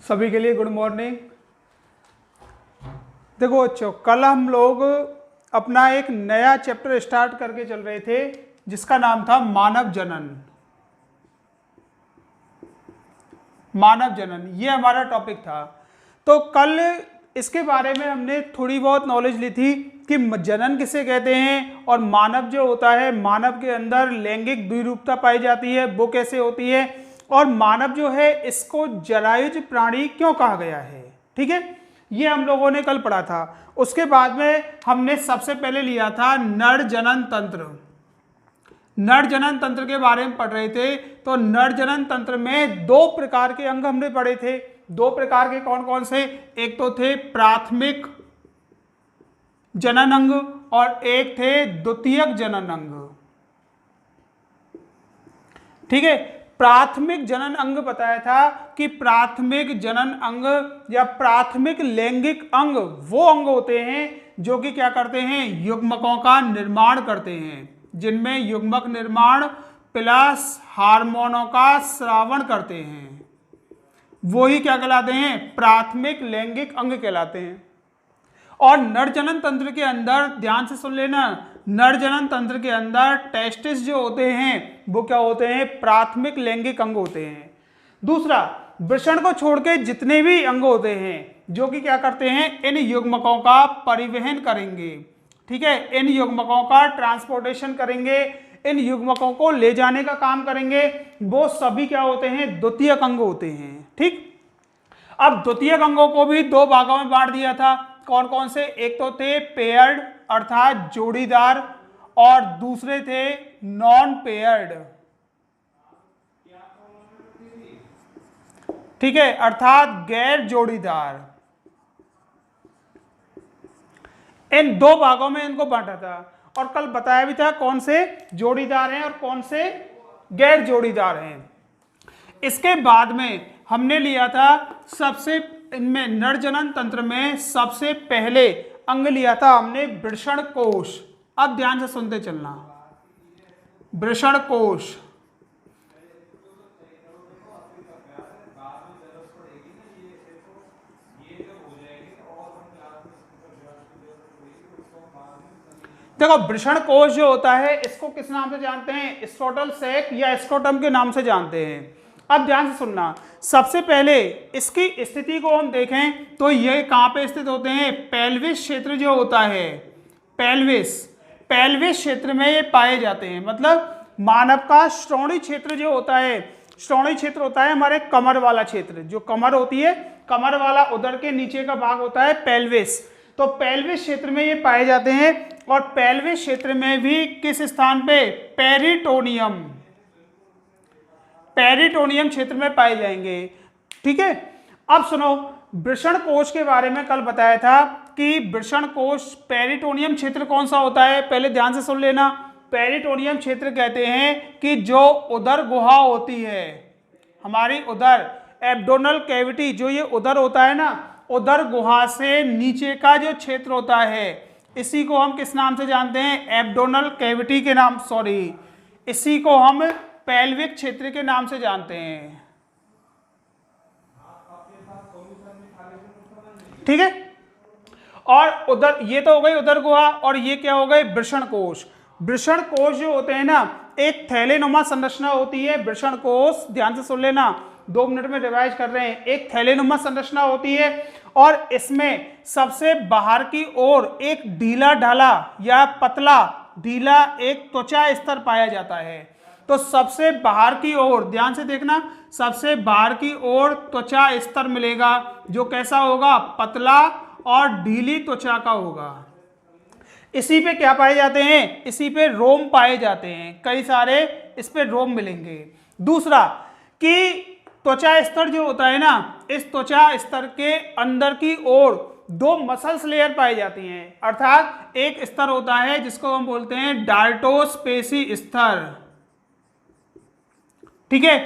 सभी के लिए गुड मॉर्निंग। देखो बच्चों, कल हम लोग अपना एक नया चैप्टर स्टार्ट करके चल रहे थे जिसका नाम था मानव जनन। मानव जनन ये हमारा टॉपिक था। तो कल इसके बारे में हमने थोड़ी बहुत नॉलेज ली थी कि जनन किसे कहते हैं और मानव जो होता है, मानव के अंदर लैंगिक द्विरूपता पाई जाती है वो कैसे होती है, और मानव जो है इसको जरायुज प्राणी क्यों कहा गया है। ठीक है, ये हम लोगों ने कल पढ़ा था। उसके बाद में हमने सबसे पहले लिया था नर जनन तंत्र। नर जनन तंत्र के बारे में पढ़ रहे थे। तो नर जनन तंत्र में दो प्रकार के अंग हमने पढ़े थे। दो प्रकार के कौन कौन से? एक तो थे प्राथमिक जनन अंग और एक थे द्वितीयक जनन अंग। ठीक है, प्राथमिक जनन अंग बताया था कि प्राथमिक जनन अंग या प्राथमिक लैंगिक अंग वो अंग होते हैं जो कि क्या करते हैं, युग्मकों का निर्माण करते हैं, जिनमें युग्मक निर्माण प्लस हार्मोनों का स्रावण करते हैं। वो ही क्या कहलाते हैं, प्राथमिक लैंगिक अंग कहलाते हैं। और नर जनन तंत्र के अंदर ध्यान से सुन लेना, नर जनन तंत्र के अंदर टेस्टिस जो होते हैं वो क्या होते हैं, प्राथमिक लैंगिक अंग होते हैं। दूसरा, वृषण को छोड़ के जितने भी अंग होते हैं जो कि क्या करते हैं, इन युग्मकों का परिवहन करेंगे। ठीक है, इन युग्मकों का ट्रांसपोर्टेशन करेंगे, इन युग्मकों को ले जाने का काम करेंगे, वो सभी क्या होते हैं, द्वितीयक अंग होते हैं। ठीक, अब द्वितीयक अंगों को भी दो भागों में बांट दिया था। कौन कौन से? एक तो थे पेयर्ड अर्थात जोड़ीदार, और दूसरे थे नॉन पेयर्ड। ठीक है, अर्थात गैर जोड़ीदार। इन दो भागों में इनको बांटा था और कल बताया भी था कौन से जोड़ीदार हैं और कौन से गैर जोड़ीदार हैं। इसके बाद में हमने लिया था सबसे, इनमें नर जनन तंत्र में सबसे पहले अंग लिया था हमने वृषण कोश। अब ध्यान से सुनते चलना, वृषण कोश। देखो, वृषण कोश जो होता है इसको किस नाम से जानते हैं, स्क्रोटल सैक या स्क्रोटम के नाम से जानते हैं। अब ध्यान से सुनना, सबसे पहले इसकी स्थिति को हम देखें तो ये कहां पे स्थित होते हैं, पेल्विस क्षेत्र जो होता है, पेल्विस क्षेत्र में ये पाए जाते हैं। मतलब मानव का श्रोणी क्षेत्र जो होता है, श्रोणी क्षेत्र होता है हमारे कमर वाला क्षेत्र, जो कमर होती है, कमर वाला उदर के नीचे का भाग होता है पेल्विस। तो पेल्विस क्षेत्र में ये पाए जाते हैं। और पेल्विस क्षेत्र में भी किस स्थान पे, पेरिटोनियम, पेरिटोनियम क्षेत्र में पाए जाएंगे। ठीक है, अब सुनो, वृषण कोश के बारे में कल बताया था कि वृषण कोश पेरिटोनियम क्षेत्र कौन सा होता है, पहले ध्यान से सुन लेना। पेरिटोनियम क्षेत्र कहते हैं कि जो उदर गुहा होती है, हमारी उदर एब्डोनल कैविटी, जो ये उदर होता है ना, उदर गुहा से नीचे का जो क्षेत्र होता है इसी को हम किस नाम से जानते हैं, एब्डोनल कैविटी के नाम, सॉरी, इसी को हम पेल्विक क्षेत्र के नाम से जानते हैं। ठीक है, और उदर, ये तो हो गई उदर गुहा, और ये क्या हो गए, वृषण कोश। वृषण कोश जो होते हैं ना, एक थैलेनुमा संरचना होती है वृषण कोश। ध्यान से सुन लेना, 2 मिनट में रिवाइज कर रहे हैं। एक थैलेनुमा संरचना होती है और इसमें सबसे बाहर की ओर एक ढीला ढाला या पतला ढीला एक त्वचा स्तर पाया जाता है। तो सबसे बाहर की ओर, ध्यान से देखना, सबसे बाहर की ओर त्वचा स्तर मिलेगा जो कैसा होगा, पतला और ढीली त्वचा का होगा। इसी पे क्या पाए जाते हैं, इसी पे रोम पाए जाते हैं, कई सारे इस पे रोम मिलेंगे। दूसरा कि त्वचा स्तर जो होता है ना, इस त्वचा स्तर के अंदर की ओर 2 मसल्स लेयर पाई जाती हैं। अर्थात एक स्तर होता है जिसको हम बोलते हैं डार्टोस्पेसी स्तर। ठीक है,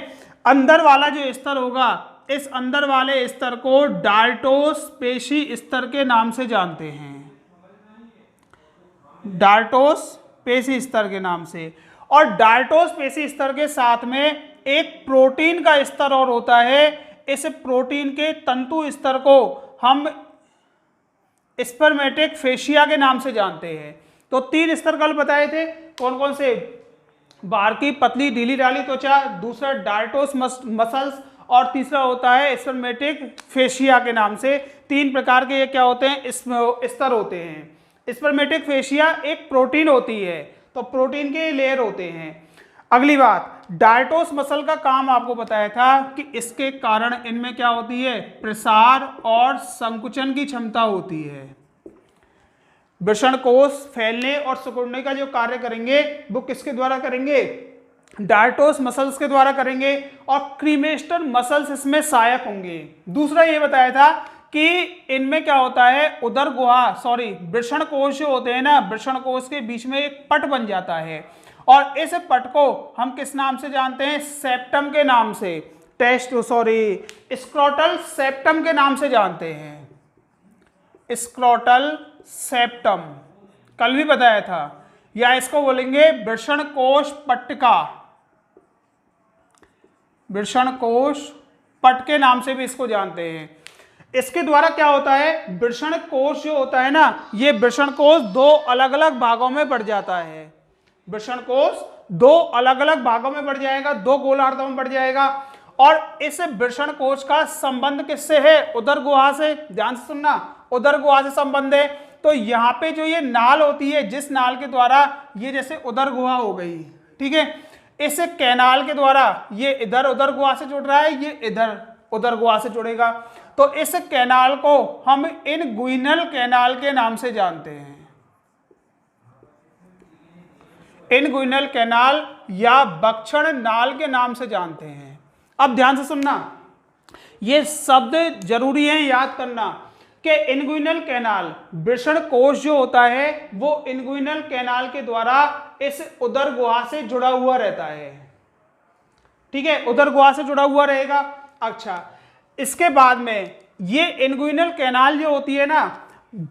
अंदर वाला जो स्तर होगा, इस अंदर वाले स्तर को डार्टोस्पेसी स्तर के नाम से जानते हैं, डार्टोस्पेसी स्तर के नाम से। और डार्टोस्पेसी स्तर के साथ में एक प्रोटीन का स्तर और होता है, इस प्रोटीन के तंतु स्तर को हम स्पर्मेटिक फेशिया के नाम से जानते हैं। तो 3 स्तर कल बताए थे, कौन कौन से? बाहर की पतली ढीली डाली त्वचा, दूसरा डार्टोस मसल्स, और तीसरा होता है स्पर्मेटिक फेशिया के नाम से। 3 प्रकार के ये क्या होते हैं? स्तर होते हैं। स्पर्मेटिक फेशिया एक प्रोटीन होती है, तो प्रोटीन के लेयर होते हैं। अगली बात, डार्टोस मसल का काम आपको बताया था कि इसके कारण इनमें क्या होती है? प्रसार और संकुचन की क्षमता होती है। वृषण कोष फैलने और सिकुड़ने का जो कार्य करेंगे वो किसके द्वारा करेंगे? डार्टोस मसल्स के द्वारा करेंगे, और क्रीमेस्टर मसल्स इसमें सहायक होंगे। दूसरा ये बताया था कि इनमें क्या होता है? उदर गुहा वृषण कोष जो होते हैं ना, वृषण कोष के बीच में एक पट बन जाता है, और इस पट को हम किस नाम से जानते हैं? सेप्टम के नाम से, स्क्रोटल सेप्टम के नाम से जानते हैं। स्क्रोटल सेप्टम कल भी बताया था, या इसको बोलेंगे वृषण कोष पट्टिका, वृषण कोष पट के नाम से भी इसको जानते हैं। इसके द्वारा क्या होता है? वृषण कोष जो होता है ना, ये वृषण कोष 2 अलग अलग भागों में बढ़ जाता है। वृषण कोष 2 अलग अलग भागों में बढ़ जाएगा, 2 गोलार्धों में बढ़ जाएगा। और इस वृषण कोष का संबंध किससे है? उदर गुहा से। ध्यान से सुनना, उदर गुहा से संबंध है। तो यहाँ पे जो ये नाल होती है, जिस नाल के द्वारा ये जैसे उदर गुहा हो गई, ठीक है, इस कैनाल के द्वारा ये इधर उदर गुहा से जुड़ रहा है, ये इधर उदर गुहा से जुड़ेगा। तो इस कैनाल को हम इनगुइनल कैनाल के नाम से जानते हैं। इनगुइनल कैनाल या बक्षण नाल के नाम से जानते हैं। अब ध्यान से सुनना, ये शब्द जरूरी है याद करना कि इनगुइनल कैनाल, वृषण कोष जो होता है वो इनगुइनल कैनाल के द्वारा इस उदर गुहा से जुड़ा हुआ रहता है। ठीक है, उदर गुहा से जुड़ा हुआ रहेगा। अच्छा, इसके बाद में ये इनगुइनल कैनाल जो होती है ना,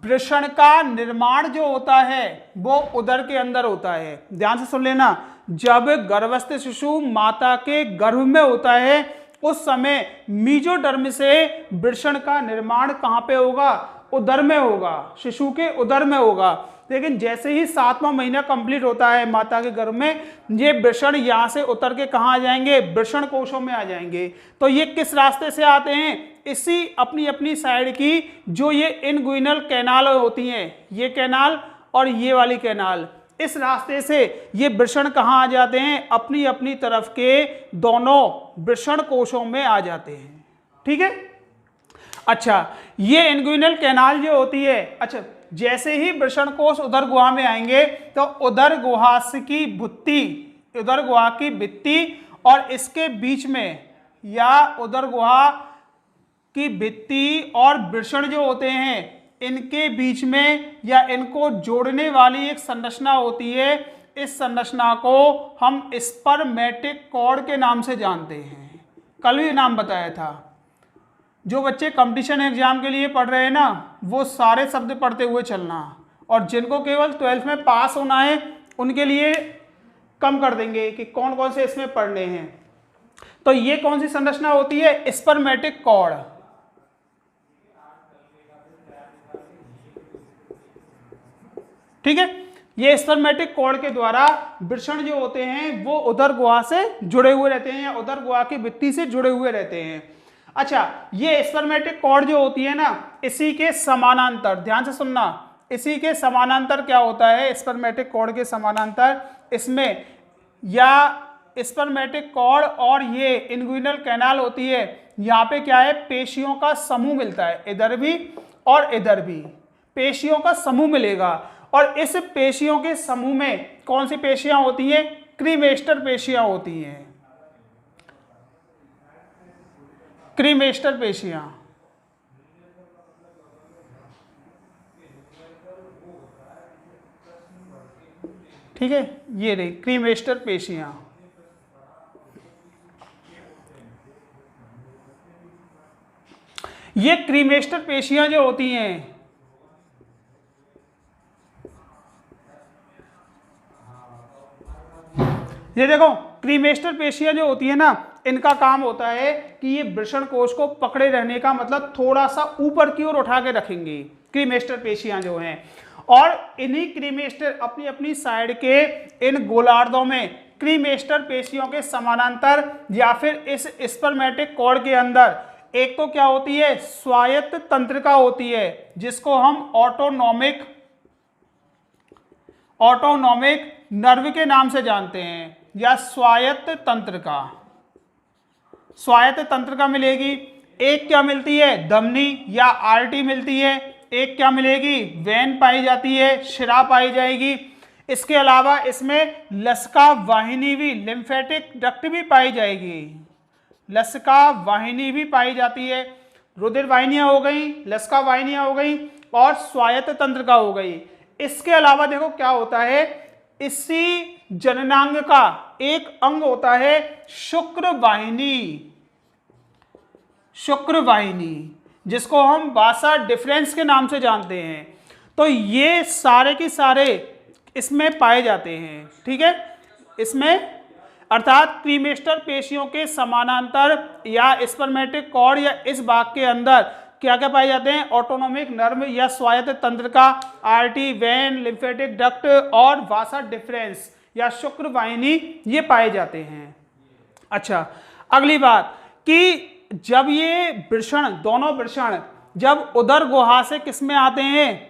वृषण का निर्माण जो होता है वो उदर के अंदर होता है। ध्यान से सुन लेना, जब गर्भस्थ शिशु माता के गर्भ में होता है उस समय मीजोडर्म से वृषण का निर्माण कहाँ पे होगा? उदर में होगा, शिशु के उदर में होगा। लेकिन जैसे ही 7वां महीना कंप्लीट होता है माता के गर्भ में, ये वृषण यहाँ से उतर के कहाँ आ जाएंगे? वृषण कोशों में आ जाएंगे। तो ये किस रास्ते से आते हैं? इसी अपनी अपनी साइड की जो ये इनगुइनल कैनाल होती हैं, ये कैनाल और ये वाली कैनाल, इस रास्ते से ये वृषण कहाँ आ जाते हैं? अपनी अपनी तरफ के दोनों वृषण कोशों में आ जाते हैं। ठीक है, अच्छा, ये इनगुइनल कैनाल जो होती है, अच्छा, जैसे ही वृषण कोश उदर गुहा में आएंगे तो उदर गुहा की भित्ति, उदर गुहा की भित्ति और इसके बीच में, या उदर गुहा की भित्ति और वृषण जो होते हैं इनके बीच में या इनको जोड़ने वाली एक संरचना होती है। इस संरचना को हम स्पर्मेटिक कॉर्ड के नाम से जानते हैं। कल भी नाम बताया था। जो बच्चे कंपटीशन एग्जाम के लिए पढ़ रहे हैं ना, वो सारे शब्द पढ़ते हुए चलना, और जिनको केवल 12th में पास होना है उनके लिए कम कर देंगे कि कौन कौन से इसमें पढ़ने हैं। तो ये कौन सी संरचना होती है? Spermatic cord. ठीक है, ये स्पर्मेटिक कॉर्ड के द्वारा वृषण जो होते हैं वो उदर गुहा से जुड़े हुए रहते हैं या उदर गुहा की भित्ति से जुड़े हुए रहते हैं। अच्छा, ये स्पर्मेटिक कॉर्ड जो होती है ना, इसी के समानांतर, ध्यान से सुनना, इसी के समानांतर क्या होता है? स्पर्मेटिक कॉर्ड के समानांतर इसमें या स्पर्मेटिक कॉर्ड और ये इनगुइनल कैनाल होती है, यहाँ पे क्या है? पेशियों का समूह मिलता है, इधर भी और इधर भी पेशियों का समूह मिलेगा। और इस पेशियों के समूह में कौन सी पेशियां होती हैं? क्रीमेस्टर पेशियां होती हैं। क्रीमेस्टर पेशियां, ठीक है, ये रही क्रीमेस्टर पेशियां। ये क्रीमेस्टर पेशियां जो होती हैं, ये देखो, क्रीमेस्टर पेशियां जो होती है ना, इनका काम होता है कि ये वृषण कोश को पकड़े रहने का मतलब थोड़ा सा ऊपर की ओर उठा के रखेंगी क्रीमेस्टर पेशियां जो हैं, और इन्हीं क्रीमेस्टर अपनी अपनी साइड के इन गोलार्धों में क्रीमेस्टर पेशियों के समानांतर या फिर इस स्पर्मेटिक कॉर्ड के अंदर एक तो क्या होती है, स्वायत्त तंत्रिका होती है, जिसको हम ऑटोनॉमिक नर्व के नाम से जानते हैं, या स्वायत्त तंत्रिका मिलेगी। एक क्या मिलती है, धमनी या आर्टरी मिलती है। एक क्या मिलेगी, वेन पाई जाती है, शिरा पाई जाएगी। इसके अलावा इसमें लसिका वाहिनी भी, लिम्फेटिक डक्ट भी पाई जाएगी, लसिका वाहिनी भी पाई जाती है। रुधिर वाहिनियां हो गई, लसिका वाहिनियां हो गई और स्वायत्त तंत्रिका हो गई। इसके अलावा देखो क्या होता है, इसी जननांग का एक अंग होता है शुक्र वाहिनी, जिसको हम वासा डिफरेंस के नाम से जानते हैं। तो ये सारे के सारे इसमें पाए जाते हैं, ठीक है, इसमें अर्थात क्रीमेस्टर पेशियों के समानांतर या स्पर्मेटिक कॉर्ड या इस भाग के अंदर क्या क्या पाए जाते हैं, ऑटोनॉमिक नर्व या स्वायत्त तंत्रिका, आर्टरी, वेन, लिम्फेटिक डक्ट और वासा डिफरेंस या शुक्र वाहिनी, ये पाए जाते हैं। अच्छा, अगली बात कि जब ये वृषण, दोनों वृषण जब उदर गुहा से किस में आते हैं,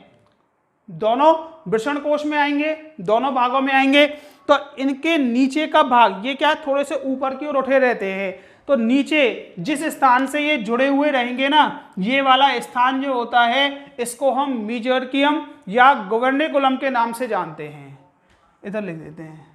दोनों वृषण कोश में आएंगे, दोनों भागों में आएंगे, तो इनके नीचे का भाग ये क्या थोड़े से ऊपर की ओर उठे रहते हैं, तो नीचे जिस स्थान से ये जुड़े हुए रहेंगे ना, ये वाला स्थान जो होता है इसको हम मीजोरकियम या गुबर्निकुलम के नाम से जानते हैं। इधर लिख देते हैं।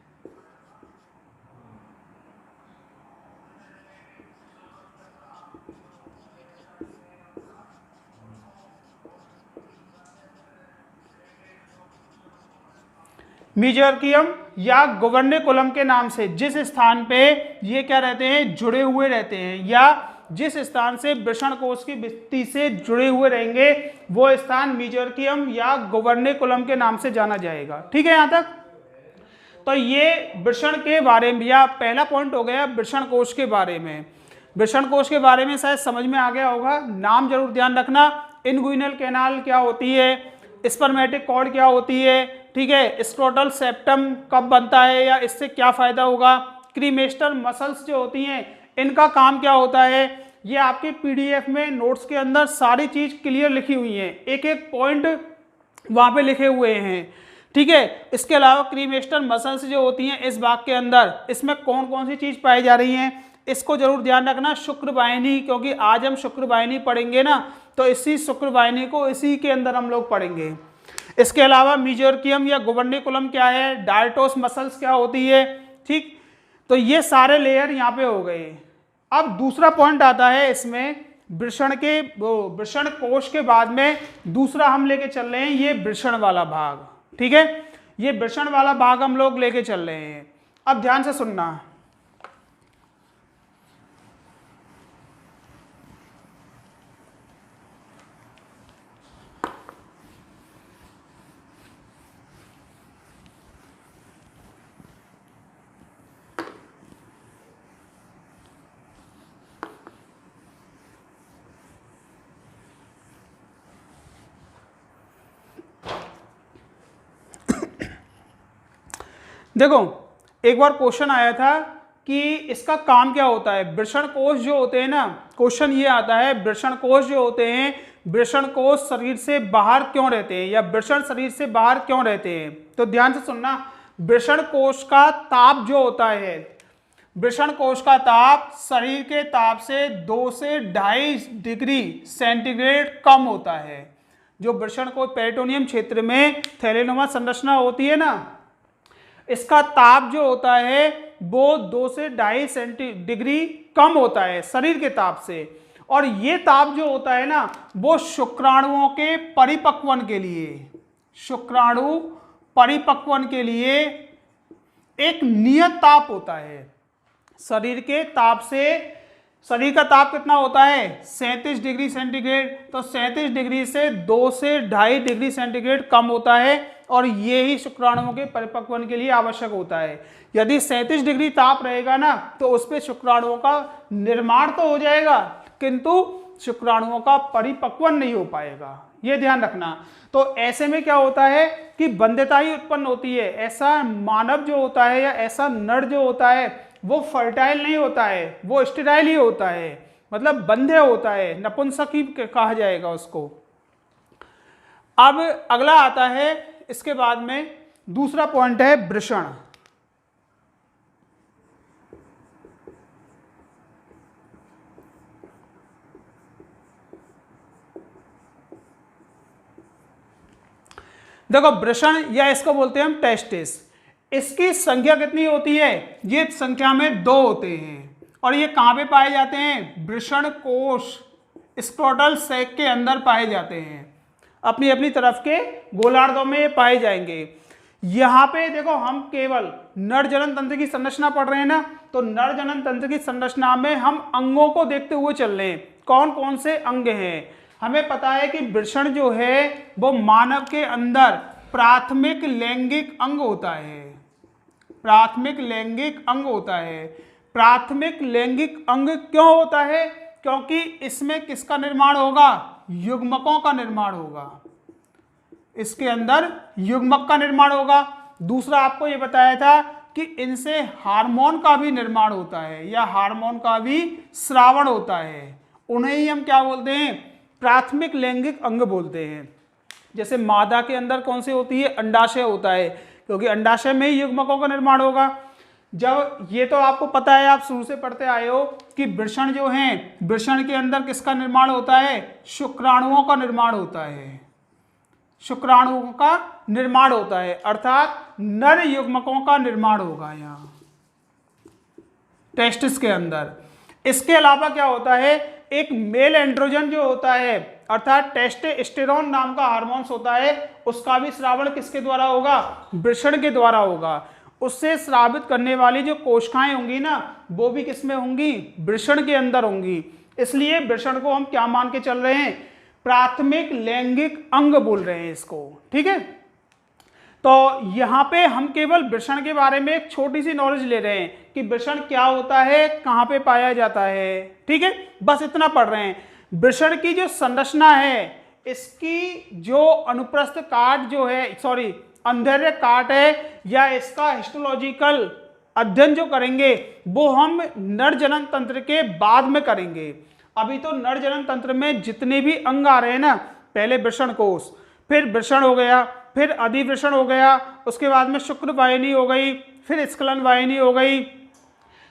मीजोरकियम या गुबर्निकुलम के नाम से जिस स्थान पे ये क्या रहते हैं, जुड़े हुए रहते हैं, या जिस स्थान से वृषण कोश की भित्ति से जुड़े हुए रहेंगे वो स्थान मीजोरकियम या गुबर्निकुलम के नाम से जाना जाएगा। ठीक है यहाँ तक? तो ये वृषण के बारे में, या पहला पॉइंट हो गया वृषण कोश के बारे में। वृषण कोश के बारे में शायद समझ में आ गया होगा, नाम जरूर ध्यान रखना। इनगुइनल कैनाल क्या होती है, स्पर्मेटिक कॉर्ड क्या होती है, ठीक है, स्क्रोटल सेप्टम कब बनता है या इससे क्या फायदा होगा, क्रीमेस्टर मसल्स जो होती हैं इनका काम क्या होता है, ये आपके पीडीएफ में नोट्स के अंदर सारी चीज क्लियर लिखी हुई है, एक एक पॉइंट वहां पे लिखे हुए हैं। ठीक है, इसके अलावा क्रीमेस्टर मसल्स जो होती हैं इस भाग के अंदर, इसमें कौन कौन सी चीज पाई जा रही हैं इसको जरूर ध्यान रखना। शुक्र वाहिनी, क्योंकि आज हम शुक्र वाहिनी पढ़ेंगे ना, तो इसी शुक्र वाहिनी को इसी के अंदर हम लोग पढ़ेंगे। इसके अलावा मीजोरकियम या गुबर्निकुलम क्या है, डायटोस मसल्स क्या होती है, ठीक, तो ये सारे लेयर यहाँ पे हो गए। अब दूसरा पॉइंट आता है इसमें वृषण कोश के बाद में दूसरा हम लेके चल रहे हैं ये वृषण वाला भाग। ठीक है, ये वृषण वाला भाग हम लोग लेके चल रहे हैं। अब ध्यान से सुनना, देखो एक बार क्वेश्चन आया था कि इसका काम क्या होता है। वृषण कोश जो होते हैं ना, क्वेश्चन ये आता है वृषण कोश जो होते हैं, वृषण कोश शरीर से बाहर क्यों रहते हैं या वृषण शरीर से बाहर क्यों रहते हैं। तो ध्यान से सुनना, वृषण कोश का ताप जो होता है, वृषण कोश का ताप शरीर के ताप से 2 से 2.5 डिग्री सेंटीग्रेड कम होता है। जो वृषण कोश पेरिटोनियम क्षेत्र में थैलेनुमा संरचना होती है ना, इसका ताप जो होता है वो 2 से 2.5 डिग्री कम होता है शरीर के ताप से। और ये ताप जो होता है ना, वो शुक्राणुओं के परिपक्वन के लिए, शुक्राणु परिपक्वन के लिए एक नियत ताप होता है। शरीर के ताप से, शरीर का ताप कितना होता है 37 डिग्री सेंटीग्रेड, तो 37 डिग्री से 2 से 2.5 डिग्री सेंटीग्रेड कम होता है और ये ही शुक्राणुओं के परिपक्वन के लिए आवश्यक होता है। यदि 37 डिग्री ताप रहेगा ना तो उस पर शुक्राणुओं का निर्माण तो हो जाएगा किंतु शुक्राणुओं का परिपक्वन नहीं हो पाएगा, ये ध्यान रखना। तो ऐसे में क्या होता है कि बंध्यता ही उत्पन्न होती है। ऐसा मानव जो होता है या ऐसा नर जो होता है वो फर्टाइल नहीं होता है, वो स्टेराइल ही होता है, मतलब बंध्य होता है, नपुंसक ही कहा जाएगा उसको। अब अगला आता है, इसके बाद में दूसरा पॉइंट है वृषण। देखो वृषण या इसको बोलते हैं हम टेस्टिस, इसकी संख्या कितनी होती है? ये संख्या में 2 होते हैं और ये कहां पे पाए जाते हैं? वृषण कोश स्क्रोटल सैक के अंदर पाए जाते हैं, अपनी अपनी तरफ के गोलार्धों में ये पाए जाएंगे। यहां पे देखो हम केवल नर जनन तंत्र की संरचना पढ़ रहे हैं ना, तो नर जनन तंत्र की संरचना में हम अंगों को देखते हुए चल रहे हैं, कौन कौन से अंग हैं। हमें पता है कि वृषण जो है वो मानव के अंदर प्राथमिक लैंगिक अंग होता है, प्राथमिक लैंगिक अंग होता है। प्राथमिक लैंगिक अंग क्यों होता है? क्योंकि इसमें किसका निर्माण होगा? युग्मकों का निर्माण होगा, इसके अंदर युग्मक का निर्माण होगा। दूसरा आपको यह बताया था कि इनसे हार्मोन का भी निर्माण होता है या हार्मोन का भी स्रावण होता है, उन्हें ही हम क्या बोलते हैं? प्राथमिक लैंगिक अंग बोलते हैं। जैसे मादा के अंदर कौन सी होती है? अंडाशय होता है, क्योंकि अंडाशय में ही युग्मकों का निर्माण होगा। जब ये तो आपको पता है, आप शुरू से पढ़ते आए हो कि वृषण जो हैं, वृषण के अंदर किसका निर्माण होता है? शुक्राणुओं का निर्माण होता है, शुक्राणुओं का निर्माण होता है, अर्थात नर युग्मकों का निर्माण होगा यहाँ टेस्टिस के अंदर। इसके अलावा क्या होता है? एक मेल एंड्रोजन जो होता है, अर्थात टेस्टोस्टेरोन नाम का हार्मोन्स होता है, उसका भी स्रावण किसके द्वारा होगा? वृषण के द्वारा होगा। उससे स्रावित करने वाली जो कोशिकाएं होंगी ना, वो भी किसमें होंगी? वृषण के अंदर होंगी। इसलिए वृषण को हम क्या मान के चल रहे हैं? प्राथमिक लैंगिक अंग बोल रहे हैं इसको, ठीक है। तो यहां पे हम केवल वृषण के बारे में एक छोटी सी नॉलेज ले रहे हैं कि वृषण क्या होता है, कहां पे पाया जाता है, ठीक है, बस इतना पढ़ रहे हैं। वृषण की जो संरचना है, इसकी जो अनुप्रस्थ काट जो है, सॉरी अंधेरे काट है, या इसका हिस्टोलॉजिकल अध्ययन जो करेंगे वो हम नर जनन तंत्र के बाद में करेंगे। अभी तो नर जनन तंत्र में जितने भी अंग आ रहे हैं ना, पहले वृषण कोश, फिर वृषण हो गया, फिर अधिवृषण हो गया, उसके बाद में शुक्र वाहिनी हो गई, फिर स्खलन वाहिनी हो गई।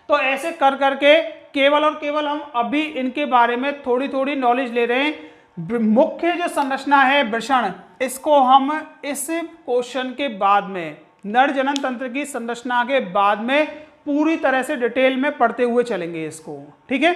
तो ऐसे कर करके केवल और केवल हम अभी इनके बारे में थोड़ी थोड़ी नॉलेज ले रहे हैं। मुख्य जो संरचना है वृषण, इसको हम इस क्वेश्चन के बाद में, नर जनन तंत्र की संरचना के बाद में पूरी तरह से डिटेल में पढ़ते हुए चलेंगे इसको, ठीक है।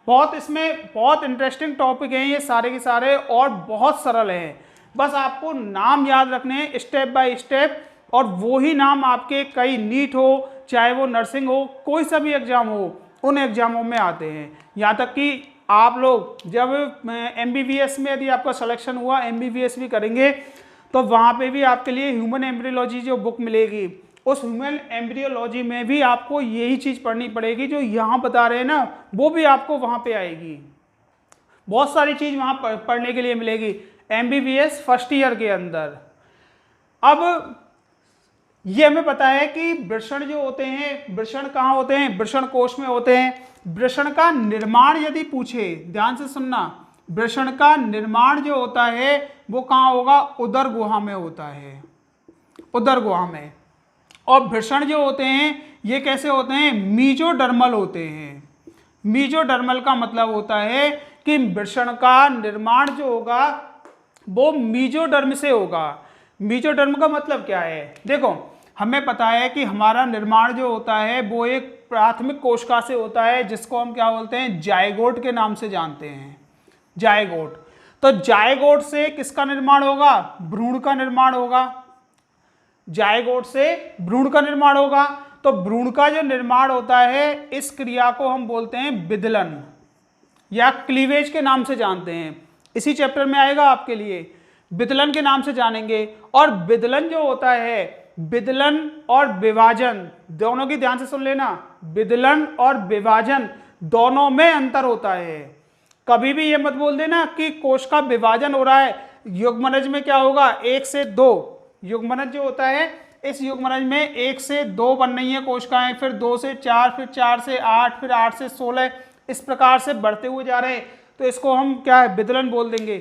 बहुत इसमें बहुत इंटरेस्टिंग टॉपिक हैं ये सारे के सारे, और बहुत सरल हैं। बस आपको नाम याद रखने हैं स्टेप बाय स्टेप, और वो ही नाम आपके कई नीट हो, चाहे वो नर्सिंग हो, कोई सा भी एग्जाम हो, उन एग्जामों में आते हैं। यहाँ तक कि आप लोग जब MBBS में यदि आपका सिलेक्शन हुआ, MBBS भी करेंगे, तो वहाँ पे भी आपके लिए ह्यूमन एम्ब्रियोलॉजी जो बुक मिलेगी, उस ह्यूमन एम्ब्रियोलॉजी में भी आपको यही चीज़ पढ़नी पड़ेगी जो यहाँ बता रहे हैं ना, वो भी आपको वहाँ पे आएगी। बहुत सारी चीज़ वहाँ पढ़ने के लिए मिलेगी MBBS फर्स्ट ईयर के अंदर। अब ये हमें पता है कि वृषण जो होते हैं, वृषण कहाँ होते हैं? वृषण कोश में होते हैं। वृषण का निर्माण यदि पूछे, ध्यान से सुनना, वृषण का निर्माण जो होता है वो कहाँ होगा? उदर गुहा में होता है, उदर गुहा में। और वृषण जो होते हैं ये कैसे होते हैं? मीजोडर्मल होते हैं। मीजोडर्मल का मतलब होता है कि वृषण का निर्माण जो होगा वो मीजोडर्म से होगा। मीजोडर्म का मतलब क्या है? देखो हमें पता है कि हमारा निर्माण जो होता है वो एक प्राथमिक कोशिका से होता है, जिसको हम क्या बोलते हैं? जायगोट के नाम से जानते हैं, जायगोट। तो जायगोट से किसका निर्माण होगा? भ्रूण का निर्माण होगा। जायगोट से भ्रूण का निर्माण होगा। तो भ्रूण का जो निर्माण होता है, इस क्रिया को हम बोलते हैं विदलन या क्लीवेज के नाम से जानते हैं। इसी चैप्टर में आएगा आपके लिए। विदलन के नाम से जानेंगे। और विदलन जो होता है, विदलन और विभाजन दोनों की ध्यान से सुन लेना, विदलन और विभाजन दोनों में अंतर होता है। कभी भी ये मत बोल देना कि कोश का विभाजन हो रहा है। युग्मनज में क्या होगा, 1 से 2 युग्मनज जो होता है, इस युग्मनज में 1 से 2 बन रही है कोशिकाएं, फिर 2 से 4, फिर 4 से 8, फिर 8 से 16, इस प्रकार से बढ़ते हुए जा रहे हैं। तो इसको हम क्या है, विदलन बोल देंगे।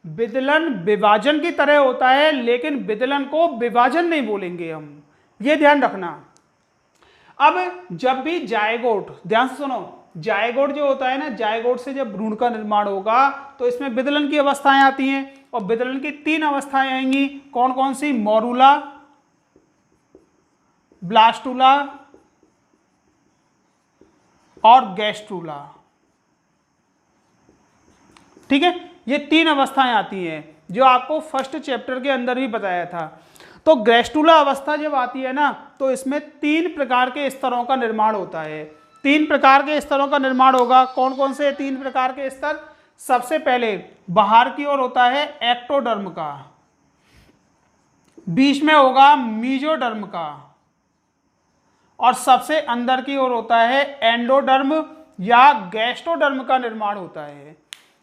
विदलन विभाजन की तरह होता है, लेकिन विदलन को विभाजन नहीं बोलेंगे हम, ये ध्यान रखना। अब जब भी जायगोट, ध्यान से सुनो, जायगोट जो होता है ना, जायगोट से जब भ्रूण का निर्माण होगा तो इसमें विदलन की अवस्थाएं आती हैं, और विदलन की 3 अवस्थाएं आएंगी। कौन कौन सी, मोरूला, ब्लास्टूला और गैस्ट्रूला। ठीक है, ये 3 अवस्थाएं आती हैं जो आपको फर्स्ट चैप्टर के अंदर ही बताया था। तो गैस्ट्रूला अवस्था जब आती है ना, तो इसमें 3 प्रकार के स्तरों का निर्माण होता है। 3 प्रकार के स्तरों का निर्माण होगा। कौन कौन से 3 प्रकार के स्तर, सबसे पहले बाहर की ओर होता है एक्टोडर्म का, बीच में होगा मीजोडर्म का, और सबसे अंदर की ओर होता है एंडोडर्म या गैस्ट्रोडर्म का निर्माण होता है।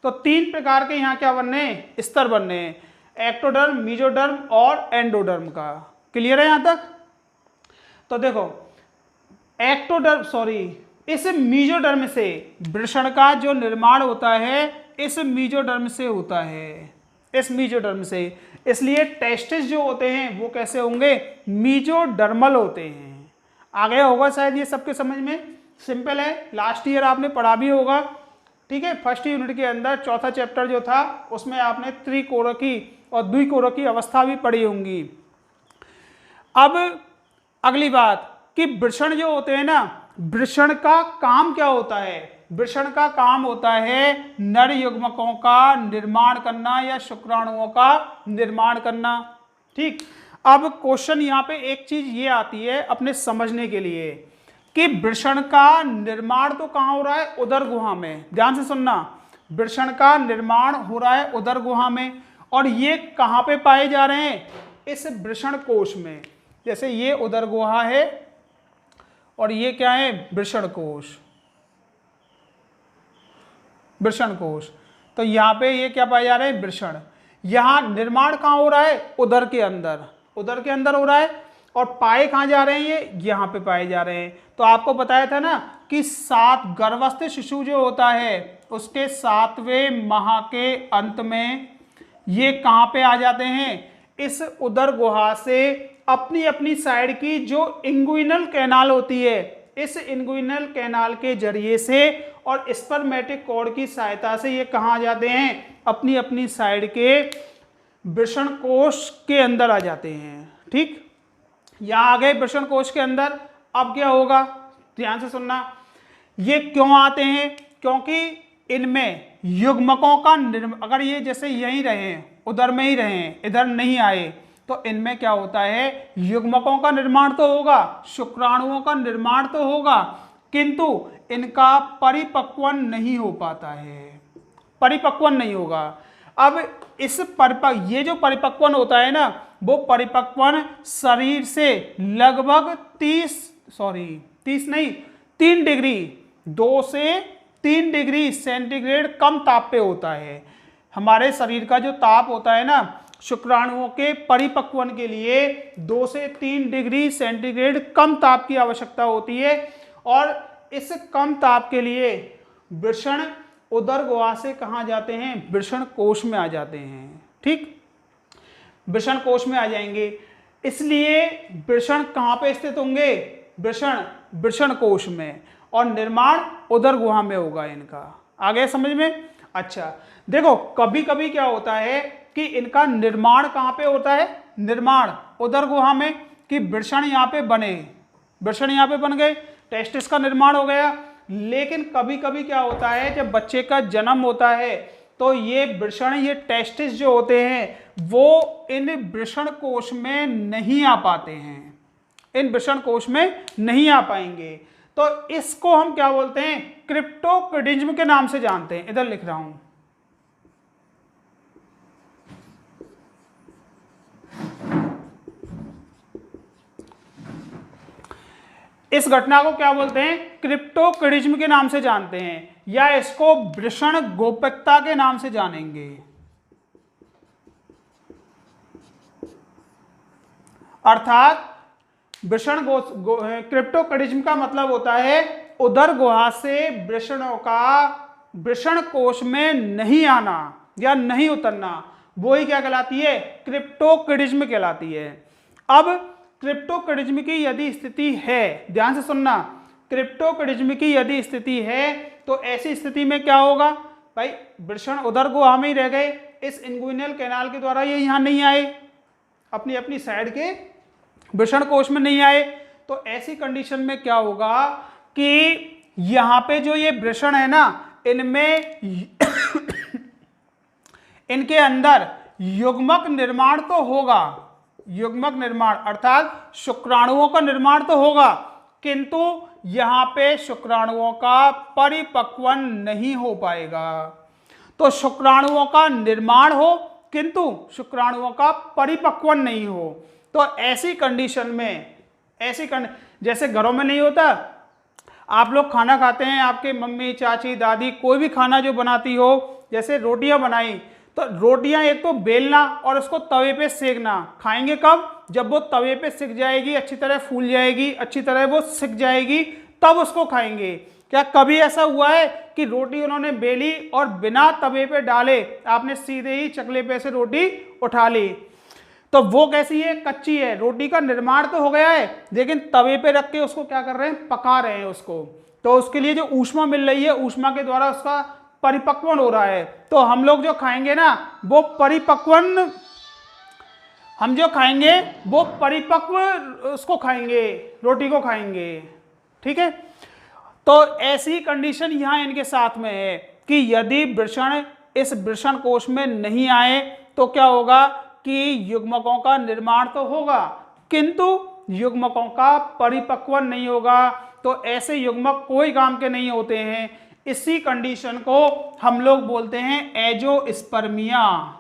तो 3 प्रकार के यहाँ क्या बनने हैं, स्तर बनने हैं, एक्टोडर्म, मीजोडर्म और एंडोडर्म का। क्लियर है यहाँ तक? तो देखो, इस मीजोडर्म से वृषण का जो निर्माण होता है, इस मीजोडर्म से होता है, इस मीजोडर्म से। इसलिए टेस्टिस जो होते हैं वो कैसे होंगे, मीजोडर्मल होते हैं। आ गया होगा शायद ये सबके समझ में, सिंपल है, लास्ट ईयर आपने पढ़ा भी होगा। ठीक है, फर्स्ट यूनिट के अंदर चौथा चैप्टर जो था उसमें आपने त्रिकोरकी और द्विकोरकी अवस्था भी पढ़ी होंगी। अब अगली बात कि वृषण जो होते हैं ना, वृषण का काम क्या होता है, वृषण का काम होता है नर युग्मकों का निर्माण करना या शुक्राणुओं का निर्माण करना। ठीक, अब क्वेश्चन यहाँ पे एक चीज ये आती है अपने समझने के लिए कि वृषण का निर्माण तो कहाँ हो रहा है, उदर गुहा में। ध्यान से सुनना, वृषण का निर्माण हो रहा है उदर गुहा में, और ये कहाँ पे पाए जा रहे हैं, इस वृषण कोश में। जैसे ये उदर गुहा है और ये क्या है, वृषण कोश, वृषण कोश। तो यहाँ पे ये क्या पाए जा रहे हैं, वृषण। यहाँ निर्माण कहाँ हो रहा है, उदर के अंदर, उदर के अंदर हो रहा है। और पाए कहाँ जा रहे हैं, ये यहाँ पे पाए जा रहे हैं। तो आपको बताया था ना कि 7 गर्भस्थ शिशु जो होता है उसके 7वें माह के अंत में ये कहाँ पे आ जाते हैं, इस उदर गुहा से अपनी अपनी साइड की जो इंगुइनल कैनाल होती है, इस इंगुइनल कैनाल के जरिए से और स्पर्मेटिक कॉर्ड की सहायता से ये कहाँ आ जाते हैं, अपनी अपनी साइड के वृषण कोश के अंदर आ जाते हैं। ठीक, यहाँ आ गए वृषण कोश के अंदर। अब क्या होगा, ध्यान से सुनना, ये क्यों आते हैं, क्योंकि इनमें युग्मकों का अगर ये जैसे यहीं रहे, उधर में ही रहे, इधर नहीं आए, तो इनमें क्या होता है, युग्मकों का निर्माण तो होगा, शुक्राणुओं का निर्माण तो होगा, किंतु इनका परिपक्वन नहीं हो पाता है, परिपक्वन नहीं होगा। अब इस ये जो परिपक्वन होता है ना, वो परिपक्वन शरीर से लगभग 3 डिग्री 2 से 3 डिग्री सेंटीग्रेड कम ताप पे होता है। हमारे शरीर का जो ताप होता है ना, शुक्राणुओं के परिपक्वन के लिए 2 से 3 डिग्री सेंटीग्रेड कम ताप की आवश्यकता होती है, और इस कम ताप के लिए वृषण उदर गुहा से कहाँ जाते हैं, वृषण कोश में आ जाते हैं। ठीक, वृषण कोश में आ जाएंगे। इसलिए वृषण कहाँ पे स्थित होंगे, वृषण कोश में, और निर्माण उदर गुहा में होगा इनका। आ गया समझ में? अच्छा, देखो कभी कभी क्या होता है कि इनका निर्माण कहाँ पे होता है, निर्माण उदर गुहा में, कि वृषण यहाँ पे बने, वृषण यहाँ पे बन गए, टेस्टिस का निर्माण हो गया। लेकिन कभी कभी क्या होता है, जब बच्चे का जन्म होता है तो ये वृषण, ये टेस्टिस जो होते हैं वो इन वृषण कोश में नहीं आ पाते हैं, इन वृषण कोश में नहीं आ पाएंगे। तो इसको हम क्या बोलते हैं, क्रिप्टोक्रिडिज्म के नाम से जानते हैं। इधर लिख रहा हूं, इस घटना को क्या बोलते हैं? क्रिप्टोक्रिज्म के नाम से जानते हैं, या इसको वृषण गोप्यता के नाम से जानेंगे। अर्थात वृषण क्रिप्टोक्रिज्म का मतलब होता है उदर गुहा से वृषणों का वृषण कोश में नहीं आना या नहीं उतरना, वो ही क्या कहलाती है? क्रिप्टोक्रिज्म कहलाती है। अब क्रिप्टोक्रिज्म की यदि स्थिति है, ध्यान से सुनना, क्रिप्टोक्रिज्म की यदि स्थिति है तो ऐसी स्थिति में क्या होगा भाई? वृषण उदर गुहा में ही रह गए, इस इंगुइनल कैनाल के द्वारा ये यहां नहीं आए, अपनी अपनी साइड के वृषण कोश में नहीं आए। तो ऐसी कंडीशन में क्या होगा कि यहां पे जो ये वृषण है ना, इनमें इनके अंदर युग्मक निर्माण तो होगा, युग्मक निर्माण अर्थात शुक्राणुओं का निर्माण तो होगा, किंतु यहां पे शुक्राणुओं का परिपक्वन नहीं हो पाएगा। तो शुक्राणुओं का निर्माण हो किंतु शुक्राणुओं का परिपक्वन नहीं हो, तो ऐसी कंडीशन में, जैसे घरों में नहीं होता, आप लोग खाना खाते हैं, आपके मम्मी चाची दादी कोई भी खाना जो बनाती हो, जैसे रोटियां बनाई, तो रोटियां एक तो बेलना और उसको तवे पे सेकना, खाएंगे कब? जब वो तवे पे सिक जाएगी, अच्छी तरह फूल जाएगी, अच्छी तरह वो सिक जाएगी, तब उसको खाएंगे। क्या कभी ऐसा हुआ है कि रोटी उन्होंने बेली और बिना तवे पे डाले आपने सीधे ही चकले पे से रोटी उठा ली? तो वो कैसी है? कच्ची है। रोटी का निर्माण तो हो गया है, लेकिन तवे पे रख के उसको क्या कर रहे हैं? पका रहे हैं उसको। तो उसके लिए जो ऊष्मा मिल रही है, ऊष्मा के द्वारा उसका परिपक्वन हो रहा है। तो हम लोग जो खाएंगे ना, वो परिपक्वन, हम जो खाएंगे वो परिपक्व उसको खाएंगे, रोटी को खाएंगे। ठीक है, तो ऐसी कंडीशन यहां इनके साथ में है कि यदि वृषण इस वृषण कोश में नहीं आए तो क्या होगा कि युग्मकों का निर्माण तो होगा किंतु युग्मकों का परिपक्वन नहीं होगा। तो ऐसे युग्मक कोई काम के नहीं होते हैं। इसी कंडीशन को हम लोग बोलते हैं एजोस्पर्मिया।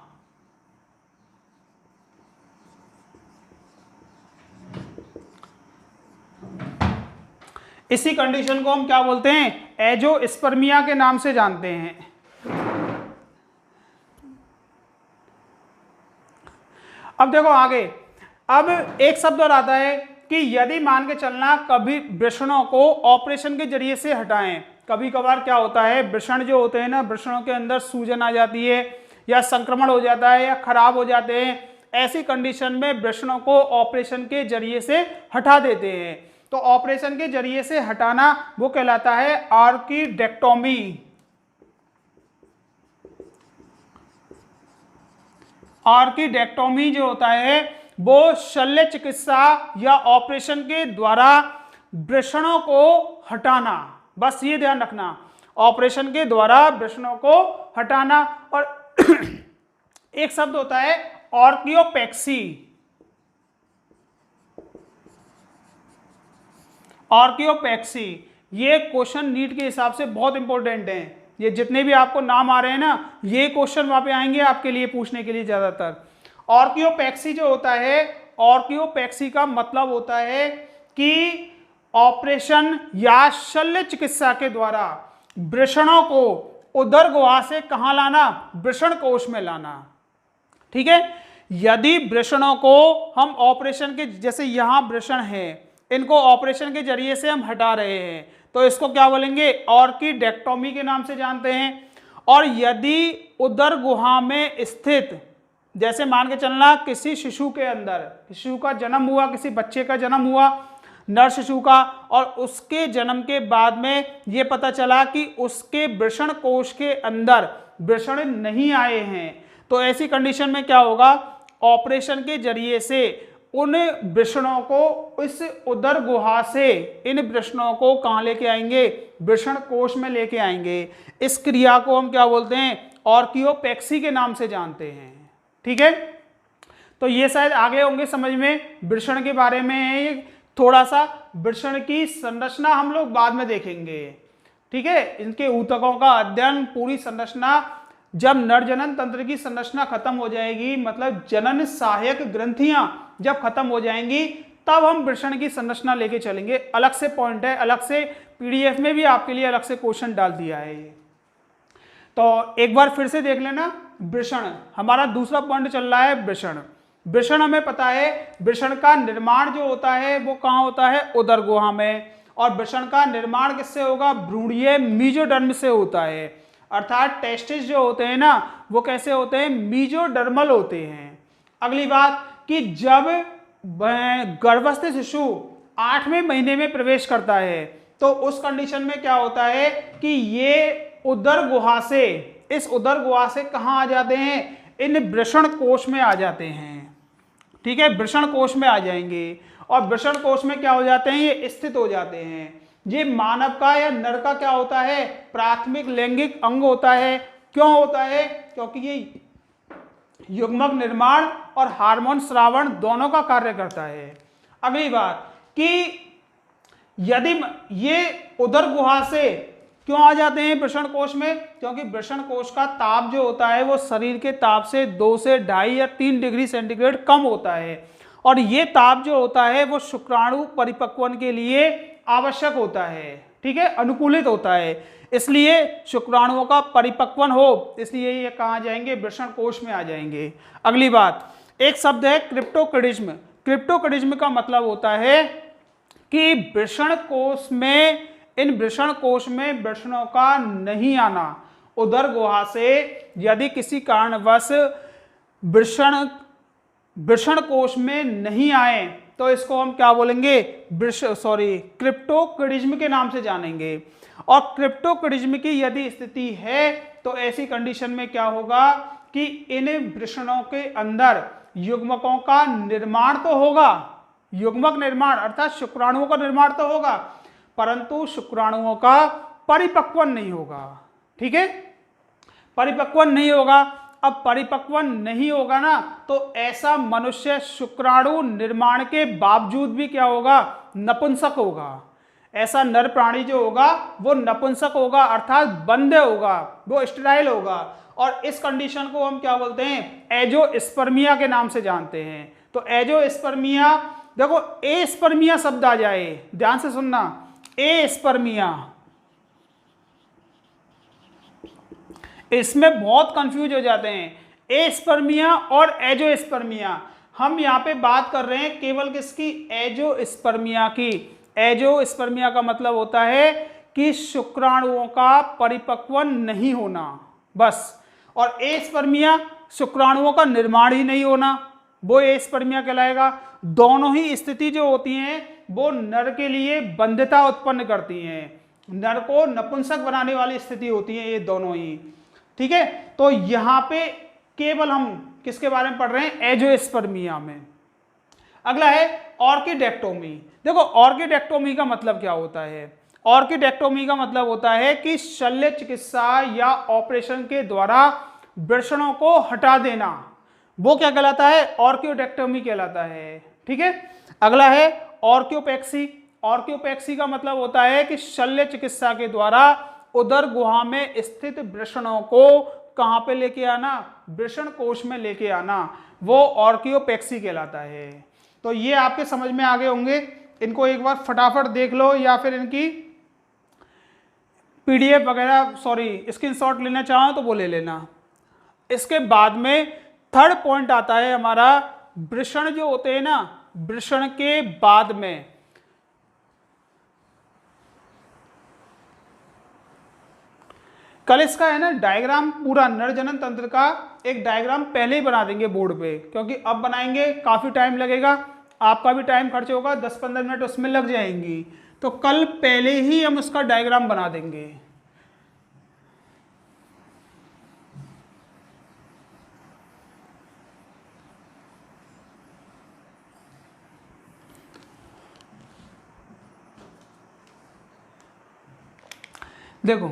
इसी कंडीशन को हम क्या बोलते हैं? एजोस्पर्मिया के नाम से जानते हैं। अब देखो आगे, अब एक शब्द और आता है कि यदि मान के चलना कभी वृषणों को ऑपरेशन के जरिए से हटाएं। कभी कभार क्या होता है, वृषण जो होते हैं ना, वृषणों के अंदर सूजन आ जाती है या संक्रमण हो जाता है या खराब हो जाते हैं। ऐसी कंडीशन में वृषणों को ऑपरेशन के जरिए से हटा देते हैं। तो ऑपरेशन के जरिए से हटाना वो कहलाता है आर्कीडेक्टोमी। आर्कीडेक्टोमी जो होता है वो शल्य चिकित्सा या ऑपरेशन के द्वारा वृषणों को हटाना, बस ये ध्यान रखना, ऑपरेशन के द्वारा वृषणों को हटाना। और एक शब्द होता है ऑर्कियोपेक्सी। ऑर्कियोपेक्सी ये क्वेश्चन नीट के हिसाब से बहुत इंपॉर्टेंट है। ये जितने भी आपको नाम आ रहे हैं ना, ये क्वेश्चन वहां पे आएंगे आपके लिए पूछने के लिए ज्यादातर। ऑर्कियोपेक्सी जो होता है, ऑर्कियोपेक्सी का मतलब होता है कि ऑपरेशन या शल्य चिकित्सा के द्वारा वृषणों को उदर गुहा से कहां लाना? वृषण कोश में लाना। ठीक है, यदि वृषणों को हम ऑपरेशन के, जैसे यहां वृषण है, इनको ऑपरेशन के जरिए से हम हटा रहे हैं, तो इसको क्या बोलेंगे? ऑर्किडेक्टोमी के नाम से जानते हैं। और यदि उदर गुहा में स्थित, जैसे मान के चलना किसी शिशु के अंदर, शिशु का जन्म हुआ, किसी बच्चे का जन्म हुआ, नर शिशु का, और उसके जन्म के बाद में ये पता चला कि उसके वृषण कोश के अंदर वृषण नहीं आए हैं, तो ऐसी कंडीशन में क्या होगा? ऑपरेशन के जरिए से उन वृषणों को इस उदर गुहा से, इन वृषणों को कहां लेके आएंगे? वृषण कोश में लेके आएंगे। इस क्रिया को हम क्या बोलते हैं? ऑर्कियोपेक्सी के नाम से जानते हैं। ठीक है, तो ये शायद आगे होंगे समझ में, वृषण के बारे में थोड़ा सा। वृषण की संरचना हम लोग बाद में देखेंगे। ठीक है, इनके ऊतकों का अध्ययन, पूरी संरचना, जब नरजनन तंत्र की संरचना खत्म हो जाएगी, मतलब जनन सहायक ग्रंथियां जब खत्म हो जाएंगी, तब हम वृषण की संरचना लेके चलेंगे। अलग से पॉइंट है, अलग से पीडीएफ में भी आपके लिए अलग से क्वेश्चन डाल दिया है ये। तो एक बार फिर से देख लेना, वृषण हमारा दूसरा पॉइंट चल रहा है। वृषण, वृषण हमें पता है वृषण का निर्माण जो होता है वो कहाँ होता है, उदर गुहा में। और वृषण का निर्माण किससे होगा, भ्रूणीय मेसोडर्म से होता है। अर्थात टेस्टिस जो होते हैं ना वो कैसे होते हैं, मेसोडर्मल होते हैं। अगली बात कि जब गर्भस्थ शिशु 8वें महीने में प्रवेश करता है तो उस कंडीशन में क्या होता है कि ये उदर गुहा से, इस उदर गुहा से कहाँ आ जाते हैं, इन वृषण कोश में आ जाते हैं। ठीक है, वृषण कोश में आ जाएंगे और वृषण कोश में क्या हो जाते हैं, ये स्थित हो जाते हैं। ये मानव का या नर का क्या होता है, प्राथमिक लैंगिक अंग होता है। क्यों होता है, क्योंकि ये युग्मक निर्माण और हार्मोन स्रावण दोनों का कार्य करता है। अगली बात कि यदि ये उदर गुहा से क्यों आ जाते हैं वृषण कोश में, क्योंकि वृषण कोश का ताप जो होता है वो शरीर के ताप से 2 से 2.5 या 3 डिग्री सेंटीग्रेड कम होता है। और ये ताप जो होता है वो शुक्राणु परिपक्वन के लिए आवश्यक होता है। ठीक है, अनुकूलित होता है, इसलिए शुक्राणुओं का परिपक्वन हो, इसलिए ये कहाँ जाएंगे, वृषण कोश में आ जाएंगे। अगली बात, एक शब्द है क्रिप्टोकडिज्म। क्रिप्टोकडिज्म का मतलब होता है कि वृषण कोश में, इन वृषण कोश में वृषणों का नहीं आना। उदर गुहा से यदि किसी कारणवश वृषण कोश में नहीं आए तो इसको हम क्या बोलेंगे, क्रिप्टोकडिज्म के नाम से जानेंगे। और क्रिप्टोकडिज्म की यदि स्थिति है तो ऐसी कंडीशन में क्या होगा कि इन वृषणों के अंदर युग्मकों का निर्माण तो होगा, युग्मक निर्माण अर्थात शुक्राणुओं का निर्माण तो होगा, परंतु शुक्राणुओं का परिपक्वन नहीं होगा। ठीक है, परिपक्वन नहीं होगा। अब परिपक्वन नहीं होगा ना तो ऐसा मनुष्य शुक्राणु निर्माण के बावजूद भी क्या होगा, नपुंसक होगा। ऐसा नर प्राणी जो होगा वो नपुंसक होगा, अर्थात बंध होगा, वो स्टेराइल होगा। और इस कंडीशन को हम क्या बोलते हैं, एजोस्पर्मिया के नाम से जानते हैं। तो एजोस्पर्मिया, देखो एस्पर्मिया शब्द आ जाए, ध्यान से सुनना, एस्पर्मिया, इसमें बहुत कंफ्यूज हो जाते हैं एस्पर्मिया और एजोस्पर्मिया। हम यहाँ पे बात कर रहे हैं केवल किसकी, एजोस्पर्मिया की। एजोस्पर्मिया का मतलब होता है कि शुक्राणुओं का परिपक्वन नहीं होना, बस। और एस्पर्मिया, शुक्राणुओं का निर्माण ही नहीं होना, वो एस्पर्मिया कहलाएगा। दोनों ही स्थिति जो होती हैं वो नर के लिए बंध्यता उत्पन्न करती हैं, नर को नपुंसक बनाने वाली स्थिति होती है ये दोनों ही। ठीक है, तो यहाँ पे केवल हम किसके बारे में पढ़ रहे हैं, एजोस्पर्मिया में। अगला है ऑर्किडेक्टोमी। देखो ऑर्किडेक्टोमी का मतलब क्या होता है, ऑर्किडेक्टोमी का मतलब होता है कि शल्य चिकित्सा या ऑपरेशन के द्वारा वृषणों को हटा देना, वो क्या कहलाता है, ऑर्किडेक्टोमी कहलाता है। ठीक है, अगला है ऑर्कियोपेक्सी। ऑर्कियोपेक्सी का मतलब होता है कि शल्य चिकित्सा के द्वारा उदर गुहा में स्थित वृषणों को कहां पे लेके आना, वृषण कोश में लेके आना, वो ऑर्कियोपेक्सी कहलाता है। तो ये आपके समझ में आ गए होंगे, इनको एक बार फटाफट देख लो या फिर इनकी पीडीएफ वगैरह स्क्रीनशॉट लेना चाहो तो वो ले लेना। इसके बाद में थर्ड पॉइंट आता है हमारा, वृषण जो होते हैं ना, वृषण के बाद में कल इसका है ना डायग्राम, पूरा नर जनन तंत्र का एक डायग्राम पहले ही बना देंगे बोर्ड पे, क्योंकि अब बनाएंगे काफ़ी टाइम लगेगा, आपका भी टाइम खर्च होगा, 10-15 मिनट उसमें लग जाएंगी। तो कल पहले ही हम उसका डायग्राम बना देंगे। देखो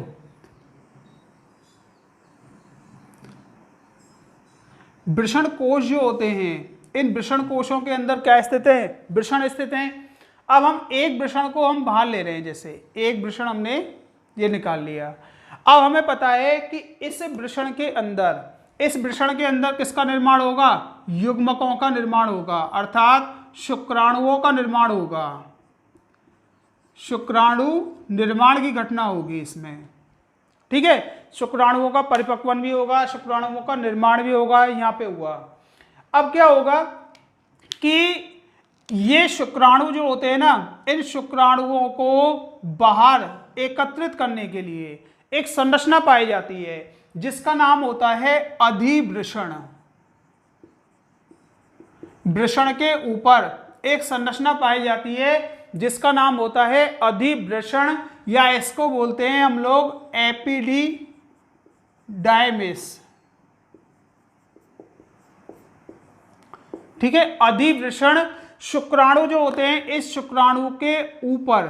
वृषण कोश जो होते हैं, इन वृषण कोशों के अंदर क्या स्थित है, वृषण स्थित हैं। अब हम एक वृषण को हम बाहर ले रहे हैं, जैसे एक वृषण हमने ये निकाल लिया। अब हमें पता है कि इस वृषण के अंदर किसका निर्माण होगा, युग्मकों का निर्माण होगा, अर्थात शुक्राणुओं का निर्माण होगा, शुक्राणु निर्माण की घटना होगी इसमें। ठीक है, शुक्राणुओं का परिपक्वन भी होगा, शुक्राणुओं का निर्माण भी होगा, यहाँ पे हुआ। अब क्या होगा कि ये शुक्राणु जो होते हैं ना, इन शुक्राणुओं को बाहर एकत्रित करने के लिए एक संरचना पाई जाती है जिसका नाम होता है अधिवृषण। वृषण के ऊपर एक संरचना पाई जाती है जिसका नाम होता है अधिवृषण, या इसको बोलते हैं हम लोग एपिडिडाइमिस। ठीक है, अधिवृषण शुक्राणु जो होते हैं, इस शुक्राणु के ऊपर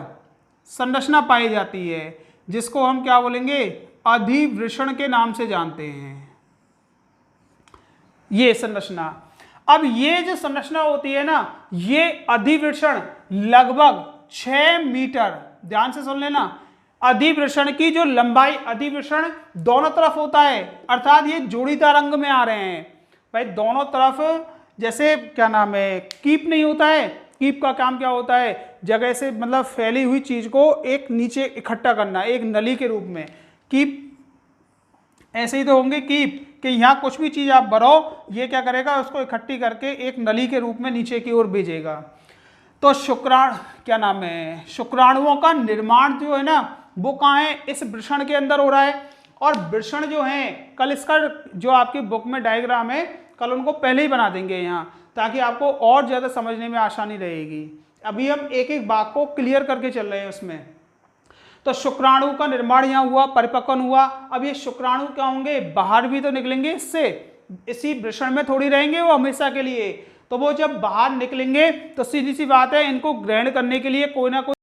संरचना पाई जाती है जिसको हम क्या बोलेंगे, अधिवृषण के नाम से जानते हैं, ये संरचना। अब ये जो संरचना होती है ना, ये अधिवृषण लगभग 6 मीटर, ध्यान से सुन लेना, अधिवृषण की जो लंबाई, अधिवृषण दोनों तरफ होता है, अर्थात ये जोड़ीदार अंग में आ रहे हैं भाई, दोनों तरफ। जैसे क्या नाम है, कीप नहीं होता है, कीप का काम क्या होता है, जगह से मतलब फैली हुई चीज को एक नीचे इकट्ठा करना, एक नली के रूप में। कीप ऐसे ही तो होंगे कीप, कि यहाँ कुछ भी चीज आप भरो, ये क्या करेगा, उसको इकट्ठी करके एक नली के रूप में नीचे की ओर भेजेगा। तो क्या नाम है, शुक्राणुओं का निर्माण जो है ना, वो कहाँ है, इस वृषण के अंदर हो रहा है। और वृषण जो है, कल इसका जो आपकी बुक में डायग्राम है, कल उनको पहले ही बना देंगे यहाँ, ताकि आपको और ज़्यादा समझने में आसानी रहेगी। अभी हम एक एक बात को क्लियर करके चल रहे हैं उसमें। तो शुक्राणु का निर्माण यहाँ हुआ, परिपक्वन हुआ। अब ये शुक्राणु क्या होंगे, बाहर भी तो निकलेंगे इससे, इसी वृषण में थोड़ी रहेंगे वो हमेशा के लिए। तो वो जब बाहर निकलेंगे तो सीधी सी बात है, इनको ग्रहण करने के लिए कोई ना कोई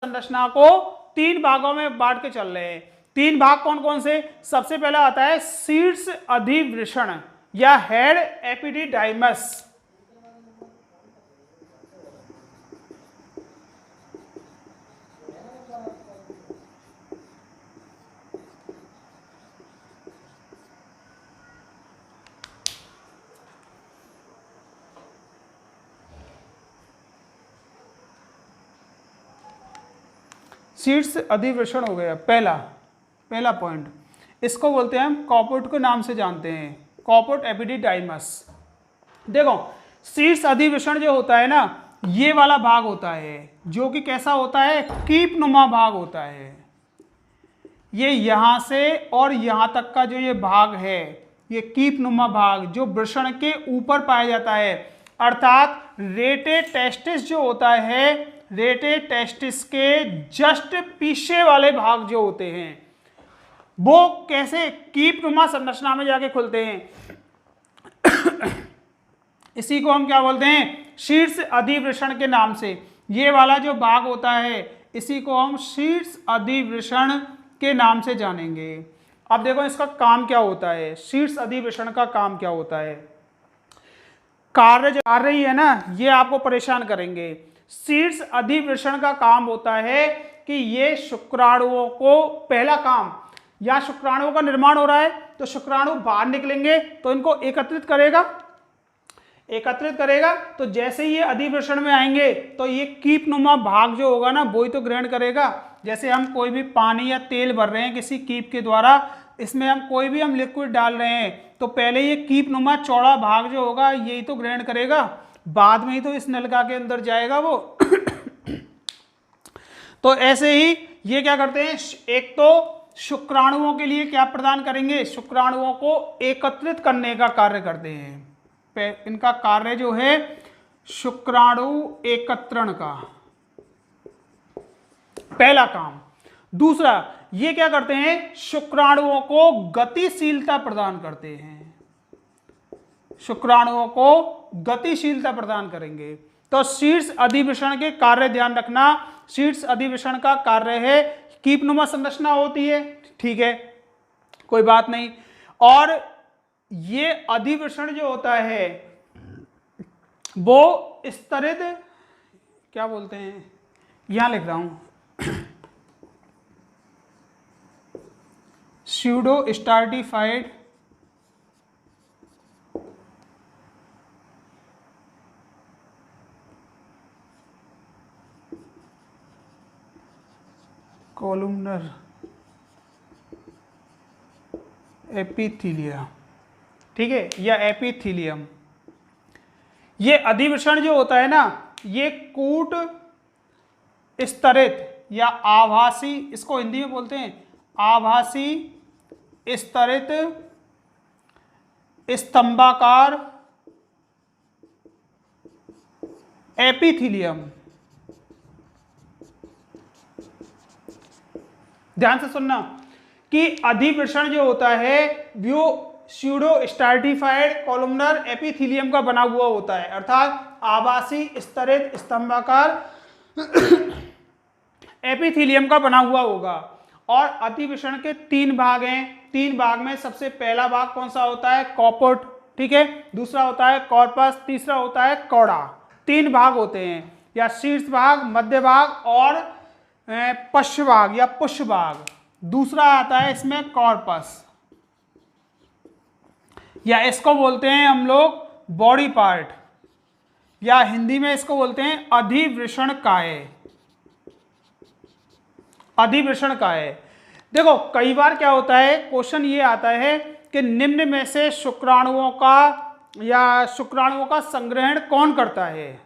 संरचना को 3 भागों में बांट के चल रहे हैं। 3 भाग कौन कौन से, सबसे पहला आता है शीर्ष अधिवृषण या हेड एपिडिडाइमस। शीर्ष अधिवृषण हो गया पहला पॉइंट। इसको बोलते हैं हम कॉपोट के नाम से जानते हैं, कॉपोट एपिडिडाइमस। देखो शीर्ष अधिवृषण जो होता है ना, ये वाला भाग होता है जो कि कैसा होता है, कीप नुमा भाग होता है। ये यहां से और यहां तक का जो ये भाग है, ये कीप नुमा भाग जो वृषण के ऊपर पाया जाता है, अर्थात रेटे टेस्टिस जो होता है, रेटे टेस्टिस के जस्ट पीछे वाले भाग जो होते हैं वो कैसे कीप नुमा संरचना में जाके खुलते हैं। इसी को हम क्या बोलते हैं, शीर्ष अधिवृषण के नाम से। ये वाला जो भाग होता है इसी को हम शीर्ष अधिवृषण के नाम से जानेंगे। अब देखो इसका काम क्या होता है, शीर्ष अधिवृषण का काम क्या होता है। कार्य ही है ना, ये आपको परेशान करेंगे। शीर्ष अधिवृषण का काम होता है कि ये शुक्राणुओं को, पहला काम, या शुक्राणुओं का निर्माण हो रहा है तो शुक्राणु बाहर निकलेंगे तो इनको एकत्रित करेगा। तो जैसे ही ये अधिवृषण में आएंगे तो ये कीपनुमा भाग जो होगा ना वही तो ग्रहण करेगा। जैसे हम कोई भी पानी या तेल भर रहे हैं किसी कीप के द्वारा, इसमें हम कोई भी लिक्विड डाल रहे हैं तो पहले ये कीपनुमा चौड़ा भाग जो होगा यही तो ग्रहण करेगा, बाद में ही तो इस नलिका के अंदर जाएगा वो। तो ऐसे ही ये क्या करते हैं, एक तो शुक्राणुओं के लिए क्या प्रदान करेंगे, शुक्राणुओं को एकत्रित करने का कार्य करते हैं। इनका कार्य जो है शुक्राणु एकत्रण का पहला काम। दूसरा, ये क्या करते हैं, शुक्राणुओं को गतिशीलता प्रदान करते हैं, शुक्राणुओं को गतिशीलता प्रदान करेंगे। तो शीर्ष अधिवृषण के कार्य ध्यान रखना, शीर्ष अधिवृषण का कार्य है कीपनुमा संरचना होती है, ठीक है, कोई बात नहीं। और ये अधिवृषण जो होता है वो स्तरित, क्या बोलते हैं, यहां लिख रहा हूं, स्यूडो स्टार्टिफाइड कॉलुमनर एपिथीलिया, ठीक है, या एपिथीलियम। ये अधिवृषण जो होता है ना, ये कूट स्तरित या आभासी, इसको हिंदी में बोलते हैं आभासी स्तरित स्तंभाकार एपिथीलियम। ध्यान से सुनना कि अधिवृषण जो होता है वो स्यूडो स्टार्टिफाइड कॉलुमनर एपिथीलियम का बना हुआ होता है, अर्थात आभासी स्तरित स्तंभाकार एपिथीलियम का बना हुआ होगा। और अधिवृषण के 3 भाग हैं, 3 भाग में सबसे पहला भाग कौन सा होता है, कॉपोट, ठीक है, दूसरा होता है कॉर्पस, तीसरा होता है कौड़ा। 3 भाग होते हैं, या शीर्ष भाग, मध्य भाग और पश्च भाग या पुष्प भाग। दूसरा आता है इसमें कॉर्पस, या इसको बोलते हैं हम लोग बॉडी पार्ट, या हिंदी में इसको बोलते हैं अधिवृषण काय, अधिवृषण काय। देखो कई बार क्या होता है, क्वेश्चन ये आता है कि निम्न में से शुक्राणुओं का संग्रहण कौन करता है,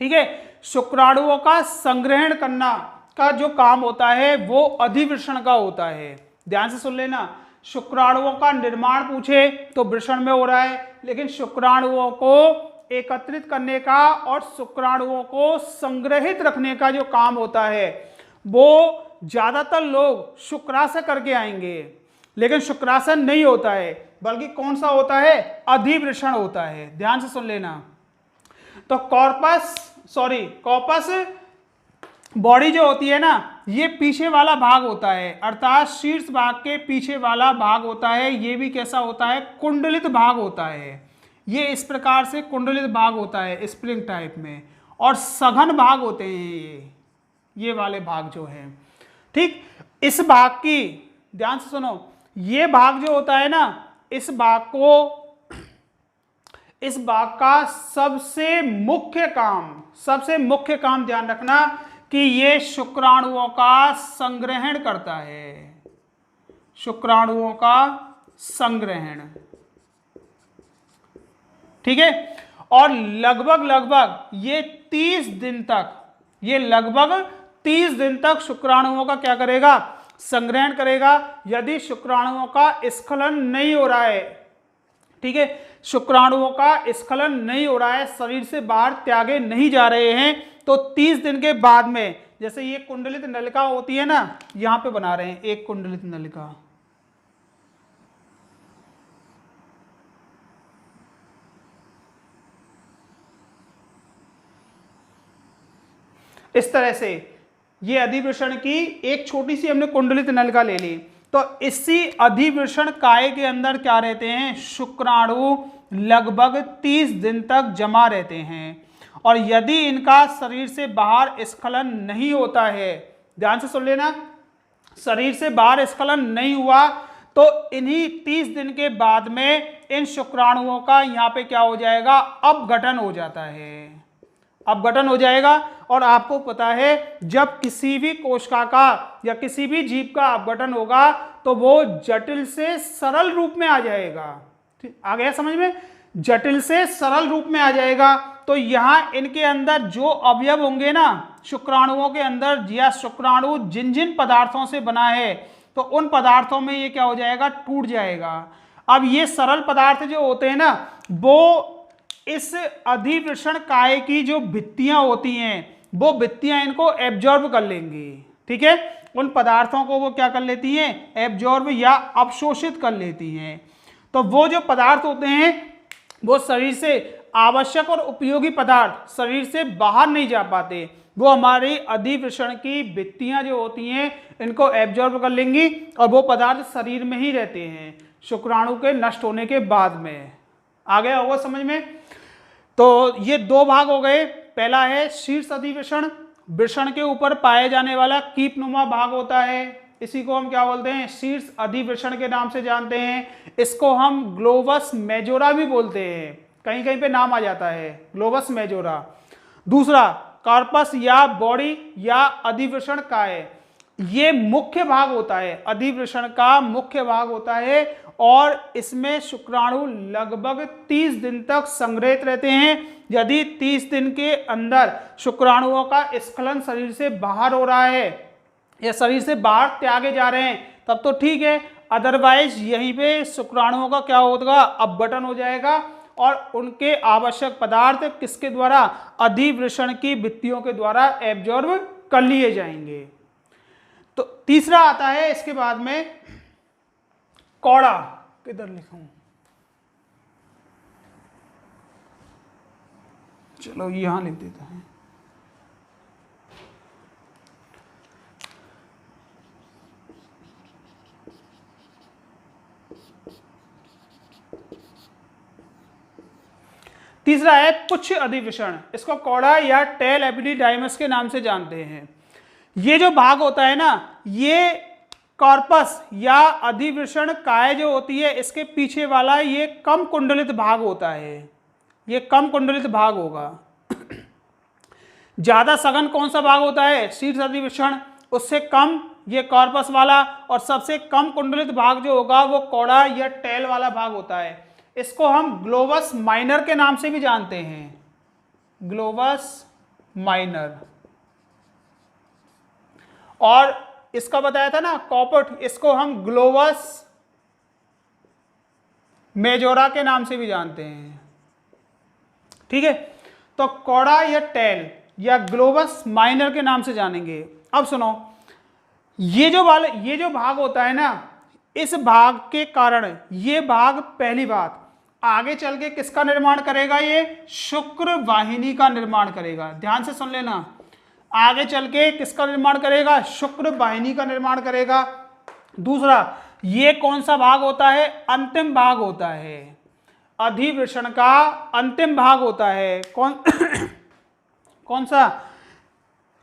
ठीक है, शुक्राणुओं का संग्रहण करना का जो काम होता है वो अधिवृषण का होता है। ध्यान से सुन लेना, शुक्राणुओं का निर्माण पूछे तो वृषण में हो रहा है, लेकिन शुक्राणुओं को एकत्रित करने का और शुक्राणुओं को संग्रहित रखने का जो काम होता है वो ज्यादातर लोग शुक्राशय करके आएंगे, लेकिन शुक्रासन नहीं होता है, बल्कि कौन सा होता है, अधिवृषण होता है। ध्यान से सुन लेना। तो कॉर्पस बॉडी जो होती है ना, ये पीछे वाला भाग होता है, अर्थात शीर्ष भाग के पीछे वाला भाग होता है। ये भी कैसा होता है, कुंडलित भाग होता है। ये इस प्रकार से कुंडलित भाग होता है स्प्रिंग टाइप में, और सघन भाग होते हैं ये वाले भाग जो है, ठीक। इस भाग की, ध्यान से सुनो, ये भाग जो होता है ना, इस भाग का सबसे मुख्य काम ध्यान रखना कि ये शुक्राणुओं का संग्रहण करता है, शुक्राणुओं का संग्रहण, ठीक है। और लगभग ये 30 दिन तक शुक्राणुओं का क्या करेगा, संग्रहण करेगा। यदि शुक्राणुओं का स्खलन नहीं हो रहा है, ठीक है, शुक्राणुओं का स्खलन नहीं हो रहा है, शरीर से बाहर त्यागे नहीं जा रहे हैं, तो 30 दिन के बाद में, जैसे ये कुंडलित नलिका होती है ना, यहां पे बना रहे हैं एक कुंडलित नलिका, इस तरह से ये अधिवृषण की एक छोटी सी हमने कुंडलित नलिका ले ली। तो इसी अधिवृषण काय के अंदर क्या रहते हैं, शुक्राणु लगभग 30 दिन तक जमा रहते हैं। और यदि इनका शरीर से बाहर स्खलन नहीं होता है, ध्यान से सुन लेना, शरीर से बाहर स्खलन नहीं हुआ तो इन्हीं 30 दिन के बाद में इन शुक्राणुओं का यहाँ पे क्या हो जाएगा, अपघटन हो जाता है, अपघटन हो जाएगा। और आपको पता है जब किसी भी कोशिका का या किसी भी जीव का अपघटन होगा तो वो जटिल से सरल रूप में आ जाएगा। आ गया समझ में, जटिल से सरल रूप में आ जाएगा। तो यहाँ इनके अंदर जो अवयव होंगे ना शुक्राणुओं के अंदर, या शुक्राणु जिन जिन पदार्थों से बना है तो उन पदार्थों में ये क्या हो जाएगा, टूट जाएगा। अब ये सरल पदार्थ जो होते हैं ना वो इस अधिवृषण काय की जो भित्तियां होती हैं वो भित्तियां इनको एब्जॉर्ब कर लेंगी। ठीक है, उन पदार्थों को वो क्या कर लेती हैं, एब्जॉर्ब या अवशोषित कर लेती हैं। तो वो जो पदार्थ होते हैं वो शरीर से आवश्यक और उपयोगी पदार्थ शरीर से बाहर नहीं जा पाते, वो हमारी अधिवृषण की भित्तियां जो होती हैं इनको एब्जॉर्ब कर लेंगी और वो पदार्थ शरीर में ही रहते हैं शुक्राणु के नष्ट होने के बाद में। आ गया होगा समझ में। तो ये दो भाग हो गए। पहला है शीर्ष अधिवृषण, वृषण के ऊपर पाए जाने वाला कीपनुमा भाग होता है, इसी को हम क्या बोलते हैं, शीर्ष अधिवृषण के नाम से जानते हैं। इसको हम ग्लोबस मेजोरा भी बोलते हैं, कहीं कहीं पे नाम आ जाता है ग्लोबस मेजोरा। दूसरा कार्पस या बॉडी या अधिवृषण काय, ये मुख्य भाग होता है, अधिवृषण का मुख्य भाग होता है और इसमें शुक्राणु लगभग 30 दिन तक संग्रहित रहते हैं। यदि 30 दिन के अंदर शुक्राणुओं का स्खलन शरीर से बाहर हो रहा है या शरीर से बाहर त्यागे जा रहे हैं तब तो ठीक है, अदरवाइज यहीं पे शुक्राणुओं का क्या होगा, अपघटन हो जाएगा और उनके आवश्यक पदार्थ किसके द्वारा, अधिवृषण की भित्तियों के द्वारा एब्जॉर्ब कर लिए जाएंगे। तो तीसरा आता है इसके बाद में कौड़ा, किधर लिखूं, चलो यहां लिख देते हैं। तीसरा है पुच्छ अधिवृषण, इसको कौड़ा या टेल एपिडिडाइमस के नाम से जानते हैं। ये जो भाग होता है ना, ये कॉर्पस या अधिवृषण काय जो होती है इसके पीछे वाला ये कम कुंडलित भाग होता है, ये कम कुंडलित भाग होगा। ज्यादा सघन कौन सा भाग होता है, शीर्ष अधिवृषण, उससे कम ये कॉर्पस वाला, और सबसे कम कुंडलित भाग जो होगा वो कौड़ा या टेल वाला भाग होता है। इसको हम ग्लोबस माइनर के नाम से भी जानते हैं, ग्लोबस माइनर। और इसका बताया था ना कॉपट, इसको हम ग्लोबस मेजोरा के नाम से भी जानते हैं। ठीक है, तो कौड़ा या टेल या ग्लोबस माइनर के नाम से जानेंगे। अब सुनो, ये जो भाग होता है ना, इस भाग के कारण ये भाग पहली बात आगे चल के किसका निर्माण करेगा, ये शुक्र वाहिनी का निर्माण करेगा। ध्यान से सुन लेना, आगे चल के किसका निर्माण करेगा, शुक्र वाहिनी का निर्माण करेगा। दूसरा, ये कौन सा भाग होता है, अंतिम भाग होता है, अधिवृषण का अंतिम भाग होता है। कौन सा,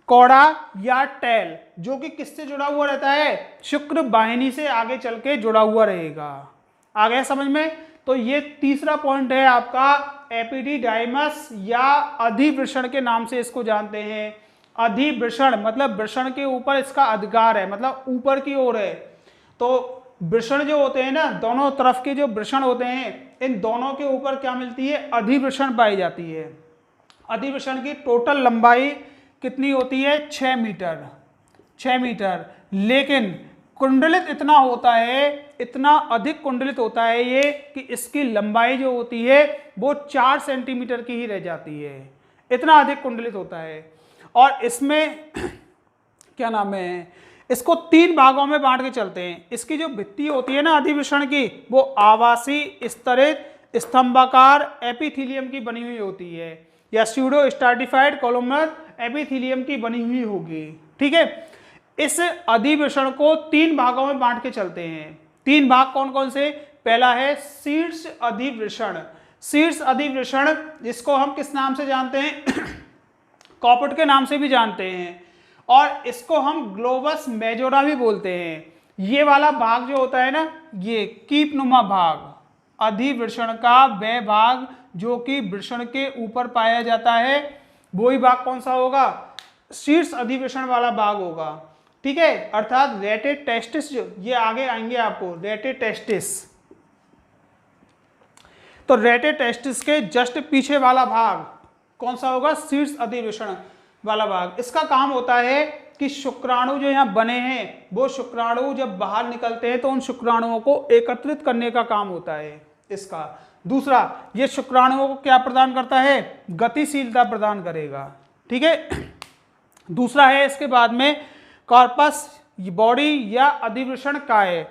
कौड़ा या टेल, जो कि किससे जुड़ा हुआ रहता है, शुक्र वाहिनी से आगे चल के जुड़ा हुआ रहेगा। आ गया समझ में। तो ये तीसरा पॉइंट है आपका एपिडिडाइमस या अधिवृषण के नाम से इसको जानते हैं। अधिवृषण मतलब वृषण के ऊपर इसका अधिकार है, मतलब ऊपर की ओर है। तो वृषण जो होते हैं ना, दोनों तरफ के जो वृषण होते हैं, इन दोनों के ऊपर क्या मिलती है, अधिवृषण पाई जाती है। अधिवृषण की टोटल लंबाई कितनी होती है, 6 मीटर, 6 मीटर। लेकिन कुंडलित इतना होता है, इतना अधिक कुंडलित होता है ये कि इसकी लंबाई जो होती है वो 4 सेंटीमीटर की ही रह जाती है, इतना अधिक कुंडलित होता है। और इसमें क्या नाम है, इसको 3 भागों में बांट के चलते हैं। इसकी जो भित्ति होती है ना अधिवृषण की, वो आवासी स्तरित स्तंभाकार एपिथेलियम की बनी हुई होती है, या स्यूडो स्ट्राटिफाइड कॉलमनर एपिथीलियम की बनी हुई होगी। ठीक है, इस अधिवृषण को 3 भागों में बांट के चलते हैं। 3 भाग कौन कौन से? पहला है शीर्ष अधिवृषण। शीर्ष अधिवृषण जिसको हम किस नाम से जानते हैं? कॉपट के नाम से भी जानते हैं, और इसको हम ग्लोबस मेजोरा भी बोलते हैं। ये वाला भाग जो होता है ना, ये कीपनुमा भाग, अधिवृषण का वह भाग जो कि वृषण के ऊपर पाया जाता है, वही भाग कौन सा होगा? शीर्ष अधिवृषण वाला भाग होगा। ठीक है, अर्थात रेटेड टेस्टिस, जो ये आगे आएंगे आपको, रेटेड टेस्टिस। तो रेटेड टेस्टिस के जस्ट पीछे वाला भाग कौन सा होगा? शीर्ष अधिवृषण वाला भाग। इसका काम होता है कि शुक्राणु जो यहाँ बने हैं, वो शुक्राणु जब बाहर निकलते हैं तो उन शुक्राणुओं को एकत्रित करने का काम होता है इसका। दूसरा, ये शुक्राणुओं को क्या प्रदान करता है? गतिशीलता प्रदान करेगा। ठीक है, दूसरा है इसके बाद में कॉर्पस बॉडी या अधिवृषण काय।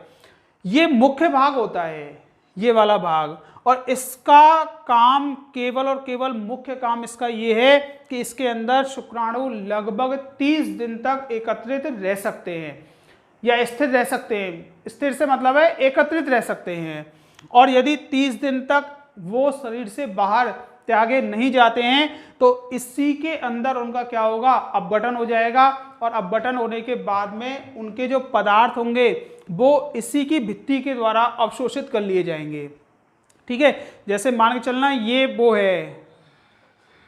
ये मुख्य भाग होता है, ये वाला भाग, और इसका काम केवल और केवल मुख्य काम इसका ये है कि इसके अंदर शुक्राणु लगभग 30 दिन तक एकत्रित रह सकते हैं या स्थिर रह सकते हैं। स्थिर से मतलब है एकत्रित रह सकते हैं, और यदि 30 दिन तक वो शरीर से बाहर त्यागे नहीं जाते हैं तो इसी के अंदर उनका क्या होगा? अपघटन हो जाएगा, और अपघटन होने के बाद में उनके जो पदार्थ होंगे वो इसी की भित्ति के द्वारा अवशोषित कर लिए जाएंगे। ठीक है, जैसे मान के चलना ये वो है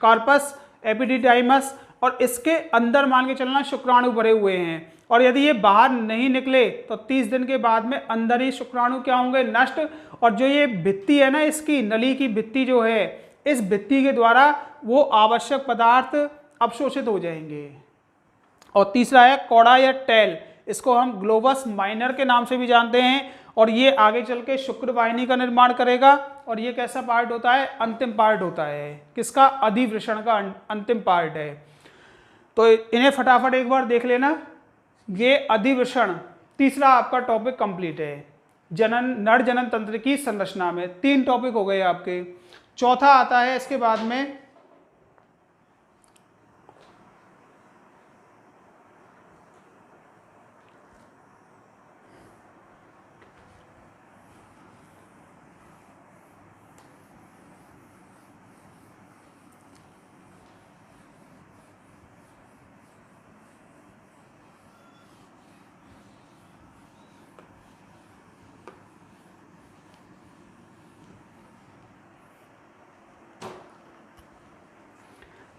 कार्पस एपिडिडाइमस, और इसके अंदर मान के चलना शुक्राणु भरे हुए हैं, और यदि ये बाहर नहीं निकले तो 30 दिन के बाद में अंदर ही शुक्राणु क्या होंगे? नष्ट। और जो ये भित्ति है ना, इसकी नली की भित्ति जो है, इस भित्ति के द्वारा वो आवश्यक पदार्थ अवशोषित हो जाएंगे। और तीसरा है कौड़ा या टेल, इसको हम ग्लोबस माइनर के नाम से भी जानते हैं, और ये आगे चल के शुक्र वाहिनी का निर्माण करेगा। और ये कैसा पार्ट होता है? अंतिम पार्ट होता है। किसका? अधिवृषण का अंतिम पार्ट है। तो इन्हें फटाफट एक बार देख लेना। ये अधिवृषण, तीसरा आपका टॉपिक कंप्लीट है। जनन, नर जनन तंत्र की संरचना में 3 टॉपिक हो गए आपके। चौथा आता है इसके बाद में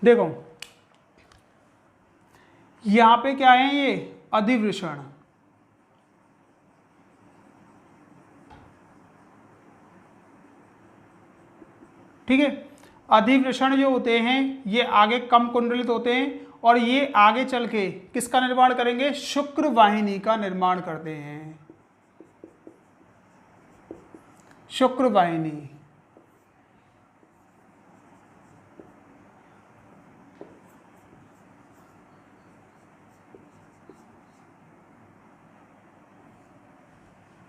देखो, यहां पे क्या है? ये अधिवृषण, ठीक है। अधिवृषण जो होते हैं ये आगे कम कुंडलित होते हैं, और ये आगे चल के किसका निर्माण करेंगे? शुक्र वाहिनी का निर्माण करते हैं। शुक्र वाहिनी,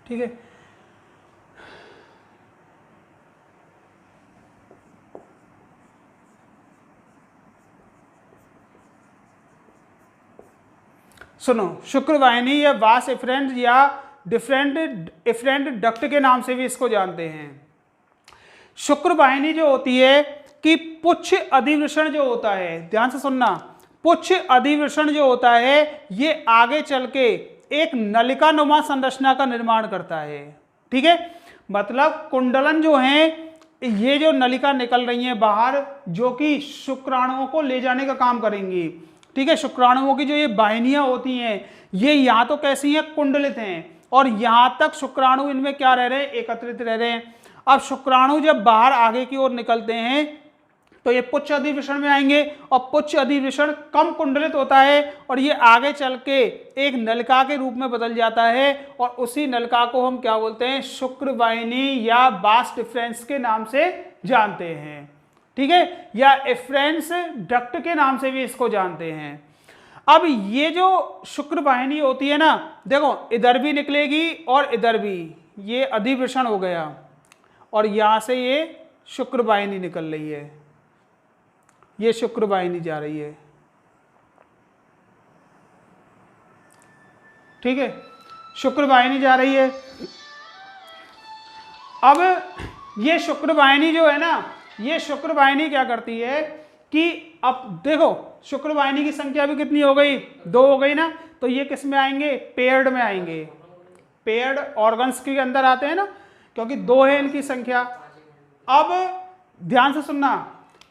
ठीक है। सुनो, शुक्र वाहिनी या वास एफरेंट या डिफरेंट एफरेंट डक्ट के नाम से भी इसको जानते हैं। शुक्र वाहिनी जो होती है कि पुच्छ अधिवृषण जो होता है, ध्यान से सुनना, पुच्छ अधिवृषण जो होता है ये आगे चल के एक नलिका नुमा संरचना का निर्माण करता है। ठीक है, मतलब कुंडलन जो है, ये जो नलिका निकल रही है बाहर, जो कि शुक्राणुओं को ले जाने का काम करेंगी। ठीक है, शुक्राणुओं की जो ये वाहिनियां होती हैं ये यहाँ तो कैसी हैं? कुंडलित हैं, और यहाँ तक शुक्राणु इनमें क्या रह रहे हैं? एकत्रित रह रहे हैं। अब शुक्राणु जब बाहर आगे की ओर निकलते हैं तो ये पुच्छ अधिवृषण में आएंगे, और पुच्छ अधिवृषण कम कुंडलित होता है, और ये आगे चल के एक नलिका के रूप में बदल जाता है, और उसी नलिका को हम क्या बोलते हैं? शुक्र वाहिनी या वास डिफरेंस के नाम से जानते हैं। ठीक है, या एफरेंस डक्ट के नाम से भी इसको जानते हैं। अब ये जो शुक्र वाहिनी होती है ना, देखो इधर भी निकलेगी और इधर भी, ये अधिवृषण हो गया, और यहाँ से ये शुक्र वाहिनी निकल रही है, ये शुक्र वाहिनी जा रही है। ठीक है, शुक्र वाहिनी जा रही है। अब ये शुक्र वाहिनी जो है ना, ये शुक्र वाहिनी क्या करती है कि अब देखो शुक्र वाहिनी की संख्या भी कितनी हो गई, 2 हो गई ना, तो ये किस में आएंगे, पेयर्ड में आएंगे, पेयर्ड ऑर्गन्स के अंदर आते हैं ना, क्योंकि 2 है इनकी संख्या। अब ध्यान से सुनना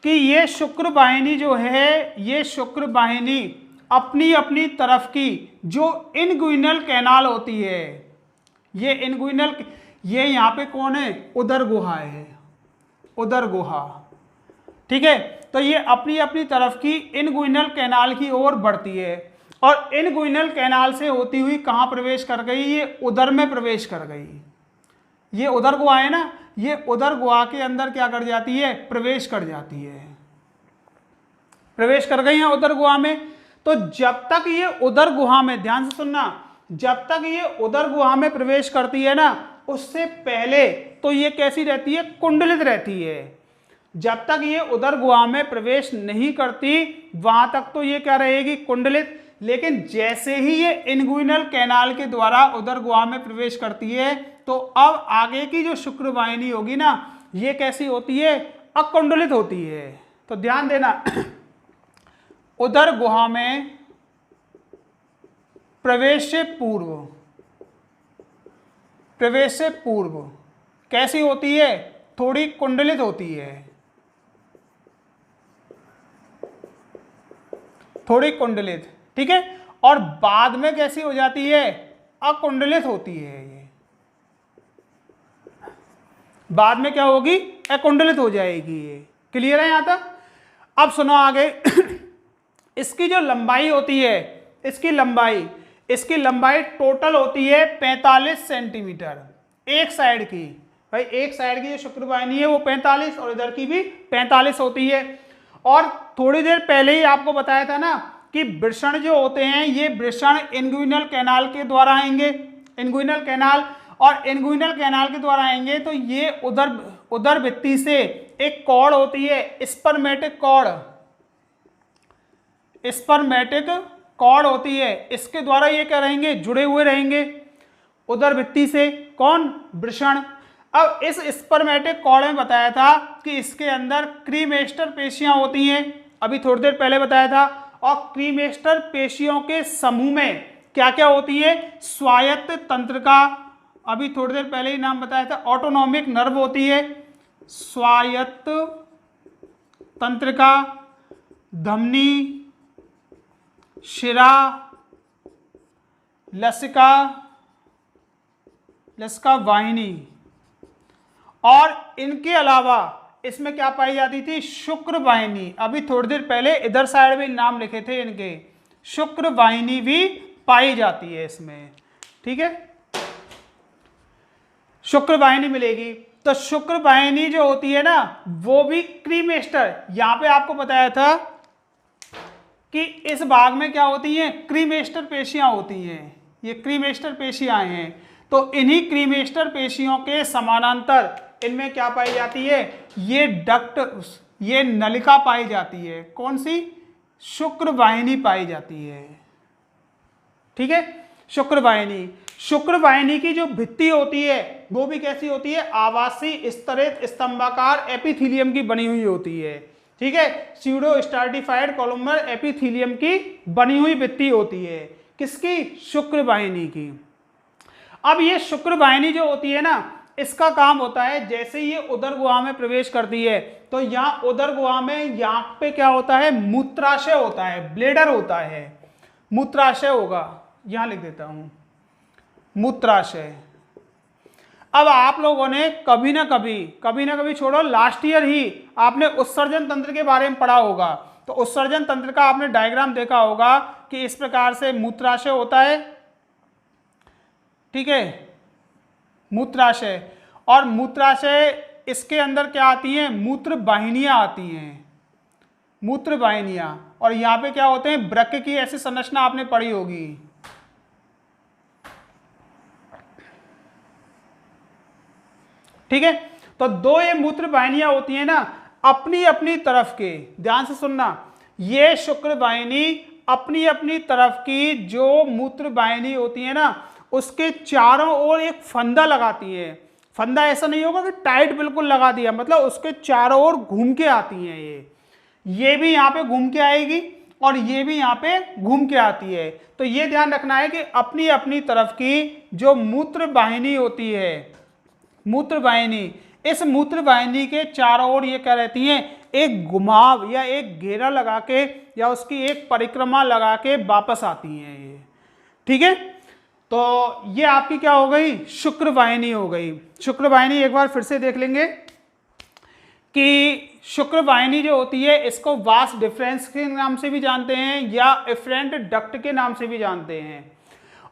कि ये शुक्र वाहिनी जो है, ये शुक्र वाहिनी अपनी अपनी तरफ की जो इनग्विनल कैनाल होती है, ये इनग्विनल, ये यहाँ पे कौन है, उदर गुहा है, उदर गुहा, ठीक है। तो ये अपनी अपनी तरफ की इनग्विनल कैनाल की ओर बढ़ती है और इनग्विनल कैनाल से होती हुई कहाँ प्रवेश कर गई, ये उदर में प्रवेश कर गई। ये उदर गुहा है ना, ये उदर गुहा के अंदर क्या कर जाती है, प्रवेश कर जाती है, प्रवेश कर गई है उदर गुहा में। तो जब तक ये उदर गुहा में, ध्यान से सुनना, जब तक ये उदर गुहा में प्रवेश करती है ना, उससे पहले तो ये कैसी रहती है, कुंडलित रहती है। जब तक ये उदर गुहा में प्रवेश नहीं करती वहां तक तो ये क्या रहेगी, कुंडलित। लेकिन जैसे ही ये इनग्विनल कैनाल के द्वारा उदर गुहा में प्रवेश करती है, तो अब आगे की जो शुक्र वाहिनी होगी ना, ये कैसी होती है, अकुंडलित होती है। तो ध्यान देना, उदर गुहा में प्रवेश से पूर्व, प्रवेश से पूर्व कैसी होती है, थोड़ी कुंडलित होती है, थोड़ी कुंडलित, ठीक है। और बाद में कैसी हो जाती है, अकुंडलित होती है। ये बाद में क्या होगी, अकुंडलित हो जाएगी। ये क्लियर है यहां तक। अब सुनो आगे इसकी जो लंबाई होती है, इसकी लंबाई टोटल होती है 45 सेंटीमीटर एक साइड की। भाई एक साइड की जो शुक्र वाहिनी है वो 45 और इधर की भी 45 होती है। और थोड़ी देर पहले ही आपको बताया था ना कि वृषण जो होते हैं, ये वृषण इनग्विनल कैनाल के द्वारा आएंगे, इनग्विनल कैनाल, और इनग्विनल कैनाल के द्वारा आएंगे तो ये उदर भित्ति से एक कॉर्ड होती है, स्पर्मेटिक कॉर्ड, स्पर्मेटिक कॉर्ड होती है, इसके द्वारा ये क्या रहेंगे, जुड़े हुए रहेंगे उदर भित्ति से। कौन, वृषण। अब इस स्पर्मेटिक कॉर्ड में बताया था कि इसके अंदर क्रीमेस्टर पेशियां होती हैं, अभी थोड़ी देर पहले बताया था। और क्रीमेस्टर पेशियों के समूह में क्या क्या होती है, स्वायत्त तंत्रिका, अभी थोड़ी देर पहले ही नाम बताया था, ऑटोनॉमिक नर्व होती है, स्वायत्त तंत्रिका, धमनी, शिरा, लसिका वाहिनी। और इनके अलावा इसमें क्या पाई जाती थी, शुक्र वाहिनी। अभी थोड़ी देर पहले इधर साइड में नाम लिखे थे इनके, शुक्र वाहिनी भी पाई जाती है इसमें, ठीक है, शुक्र वाहिनी मिलेगी। तो शुक्र वाहिनी जो होती है ना, वो भी क्रीमेस्टर, यहां पे आपको बताया था कि इस भाग में क्या होती हैं, क्रीमेस्टर पेशियां होती हैं, ये क्रीमेस्टर पेशियां हैं। तो इन्हीं क्रीमेस्टर पेशियों के समानांतर इनमें क्या पाई जाती है, ये डक्ट, ये नलिका पाई जाती है। कौन सी, शुक्र वाहिनी पाई जाती है, ठीक है, शुक्र वाहिनी। शुक्र वाहिनी की जो भित्ति होती है वो भी कैसी होती है, आवासीय स्तरित स्तंभाकार एपिथीलियम की बनी हुई होती है, ठीक है, स्यूडो स्ट्राटिफाइड कोलुमनर एपिथीलियम की बनी हुई भित्ति होती है, किसकी, शुक्र वाहिनी की। अब ये शुक्र वाहिनी जो होती है ना, इसका काम होता है जैसे ये उदर गुहा में प्रवेश करती है तो यहाँ उदर गुहा में यहाँ पे क्या होता है, मूत्राशय होता है, ब्लेडर होता है, मूत्राशय होगा, यहां लिख देता हूं, मूत्राशय। अब आप लोगों ने कभी ना कभी छोड़ो, लास्ट ईयर ही आपने उत्सर्जन तंत्र के बारे में पढ़ा होगा। तो उत्सर्जन तंत्र का आपने डायग्राम देखा होगा कि इस प्रकार से मूत्राशय होता है, ठीक है, मूत्राशय। और मूत्राशय, इसके अंदर क्या आती हैं, मूत्र वाहिनियां आती हैं, मूत्र वाहिनियां। और यहां पे क्या होते हैं, वृक्क की ऐसी संरचना आपने पढ़ी होगी, ठीक है। तो दो ये मूत्र वाहिनियां होती हैं ना, अपनी अपनी तरफ के, ध्यान से सुनना, ये शुक्र वाहिनी अपनी अपनी तरफ की जो मूत्र वाहिनी होती है ना, उसके चारों ओर एक फंदा लगाती है। फंदा ऐसा नहीं होगा कि टाइट बिल्कुल लगा दिया, मतलब उसके चारों ओर घूम के आती हैं। ये भी यहाँ पे घूम के आएगी और ये भी यहाँ पे घूम के आती है। तो ये ध्यान रखना है कि अपनी अपनी तरफ की जो मूत्र वाहिनी होती है, मूत्र वाहिनी, इस मूत्र वाहिनी के चारों ओर ये क्या रहती हैं, एक घुमाव या एक घेरा लगा के या उसकी एक परिक्रमा लगा के वापस आती हैं ये। ठीक है, तो ये आपकी क्या हो गई, शुक्र वाहिनी हो गई। शुक्र वाहिनी एक बार फिर से देख लेंगे कि शुक्र वाहिनी जो होती है इसको वास डिफरेंस के नाम से भी जानते हैं या एफरेंट डक्ट के नाम से भी जानते हैं।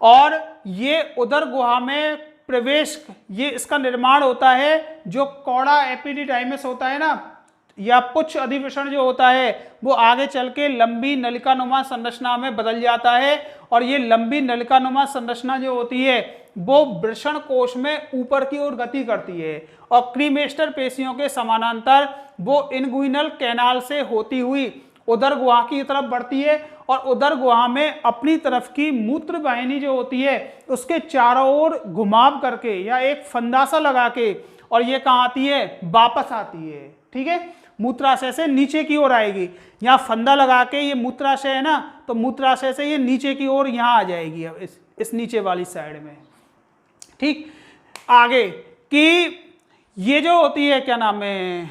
और ये उदर गुहा में प्रवेश, ये इसका निर्माण होता है, जो कौड़ा एपिडिडाइमस होता है ना, या पुच्छ अधिवेशन जो होता है, वो आगे चल के लंबी नलिकानुमा संरचना में बदल जाता है। और ये लंबी नलिकानुमा संरचना जो होती है वो वृषण कोश में ऊपर की ओर गति करती है और क्रीमेस्टर पेशियों के समानांतर वो इनगुइनल कैनाल से होती हुई उदर गुहा की तरफ बढ़ती है और उदर गुहा में अपनी तरफ की मूत्र वाहिनी जो होती है उसके चारों ओर घुमाव करके या एक फंदासा लगा के, और ये कहाँ आती है, वापस आती है। ठीक है, मूत्राशय से नीचे की ओर आएगी। यहाँ फंदा लगा के, ये मूत्राशय है ना, तो मूत्राशय से ये नीचे की ओर यहाँ आ जाएगी, अब इस नीचे वाली साइड में। ठीक, आगे कि ये जो होती है, क्या नाम है,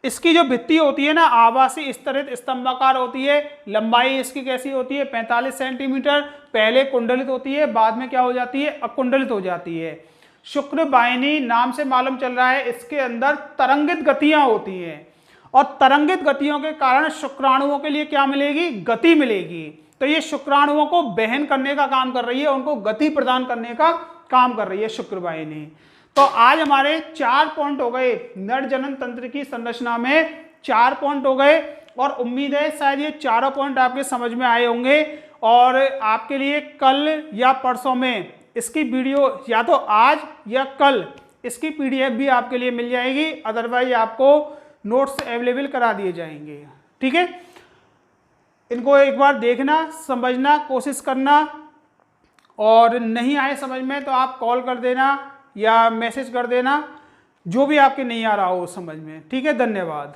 इसकी जो भित्ति होती है ना, आवासी स्तरित स्तंभाकार होती है। लंबाई इसकी कैसी होती है, 45 सेंटीमीटर। पहले कुंडलित होती है, बाद में क्या हो जाती है, अकुंडलित हो जाती है। शुक्र वाहिनी नाम से मालूम चल रहा है इसके अंदर तरंगित गतियां होती हैं और तरंगित गतियों के कारण शुक्राणुओं के लिए क्या मिलेगी, गति मिलेगी। तो ये शुक्राणुओं को वहन करने का काम कर रही है, उनको गति प्रदान करने का काम कर रही है शुक्र वाहिनी। तो आज हमारे 4 पॉइंट हो गए, नर जनन तंत्र की संरचना में 4 पॉइंट हो गए और उम्मीद है शायद ये चारों पॉइंट आपके समझ में आए होंगे। और आपके लिए कल या परसों में इसकी वीडियो, या तो आज या कल, इसकी पीडीएफ भी आपके लिए मिल जाएगी, अदरवाइज आपको नोट्स अवेलेबल करा दिए जाएंगे। ठीक है, इनको एक बार देखना, समझना, कोशिश करना, और नहीं आए समझ में तो आप कॉल कर देना या मैसेज कर देना, जो भी आपके नहीं आ रहा हो समझ में। ठीक है, धन्यवाद।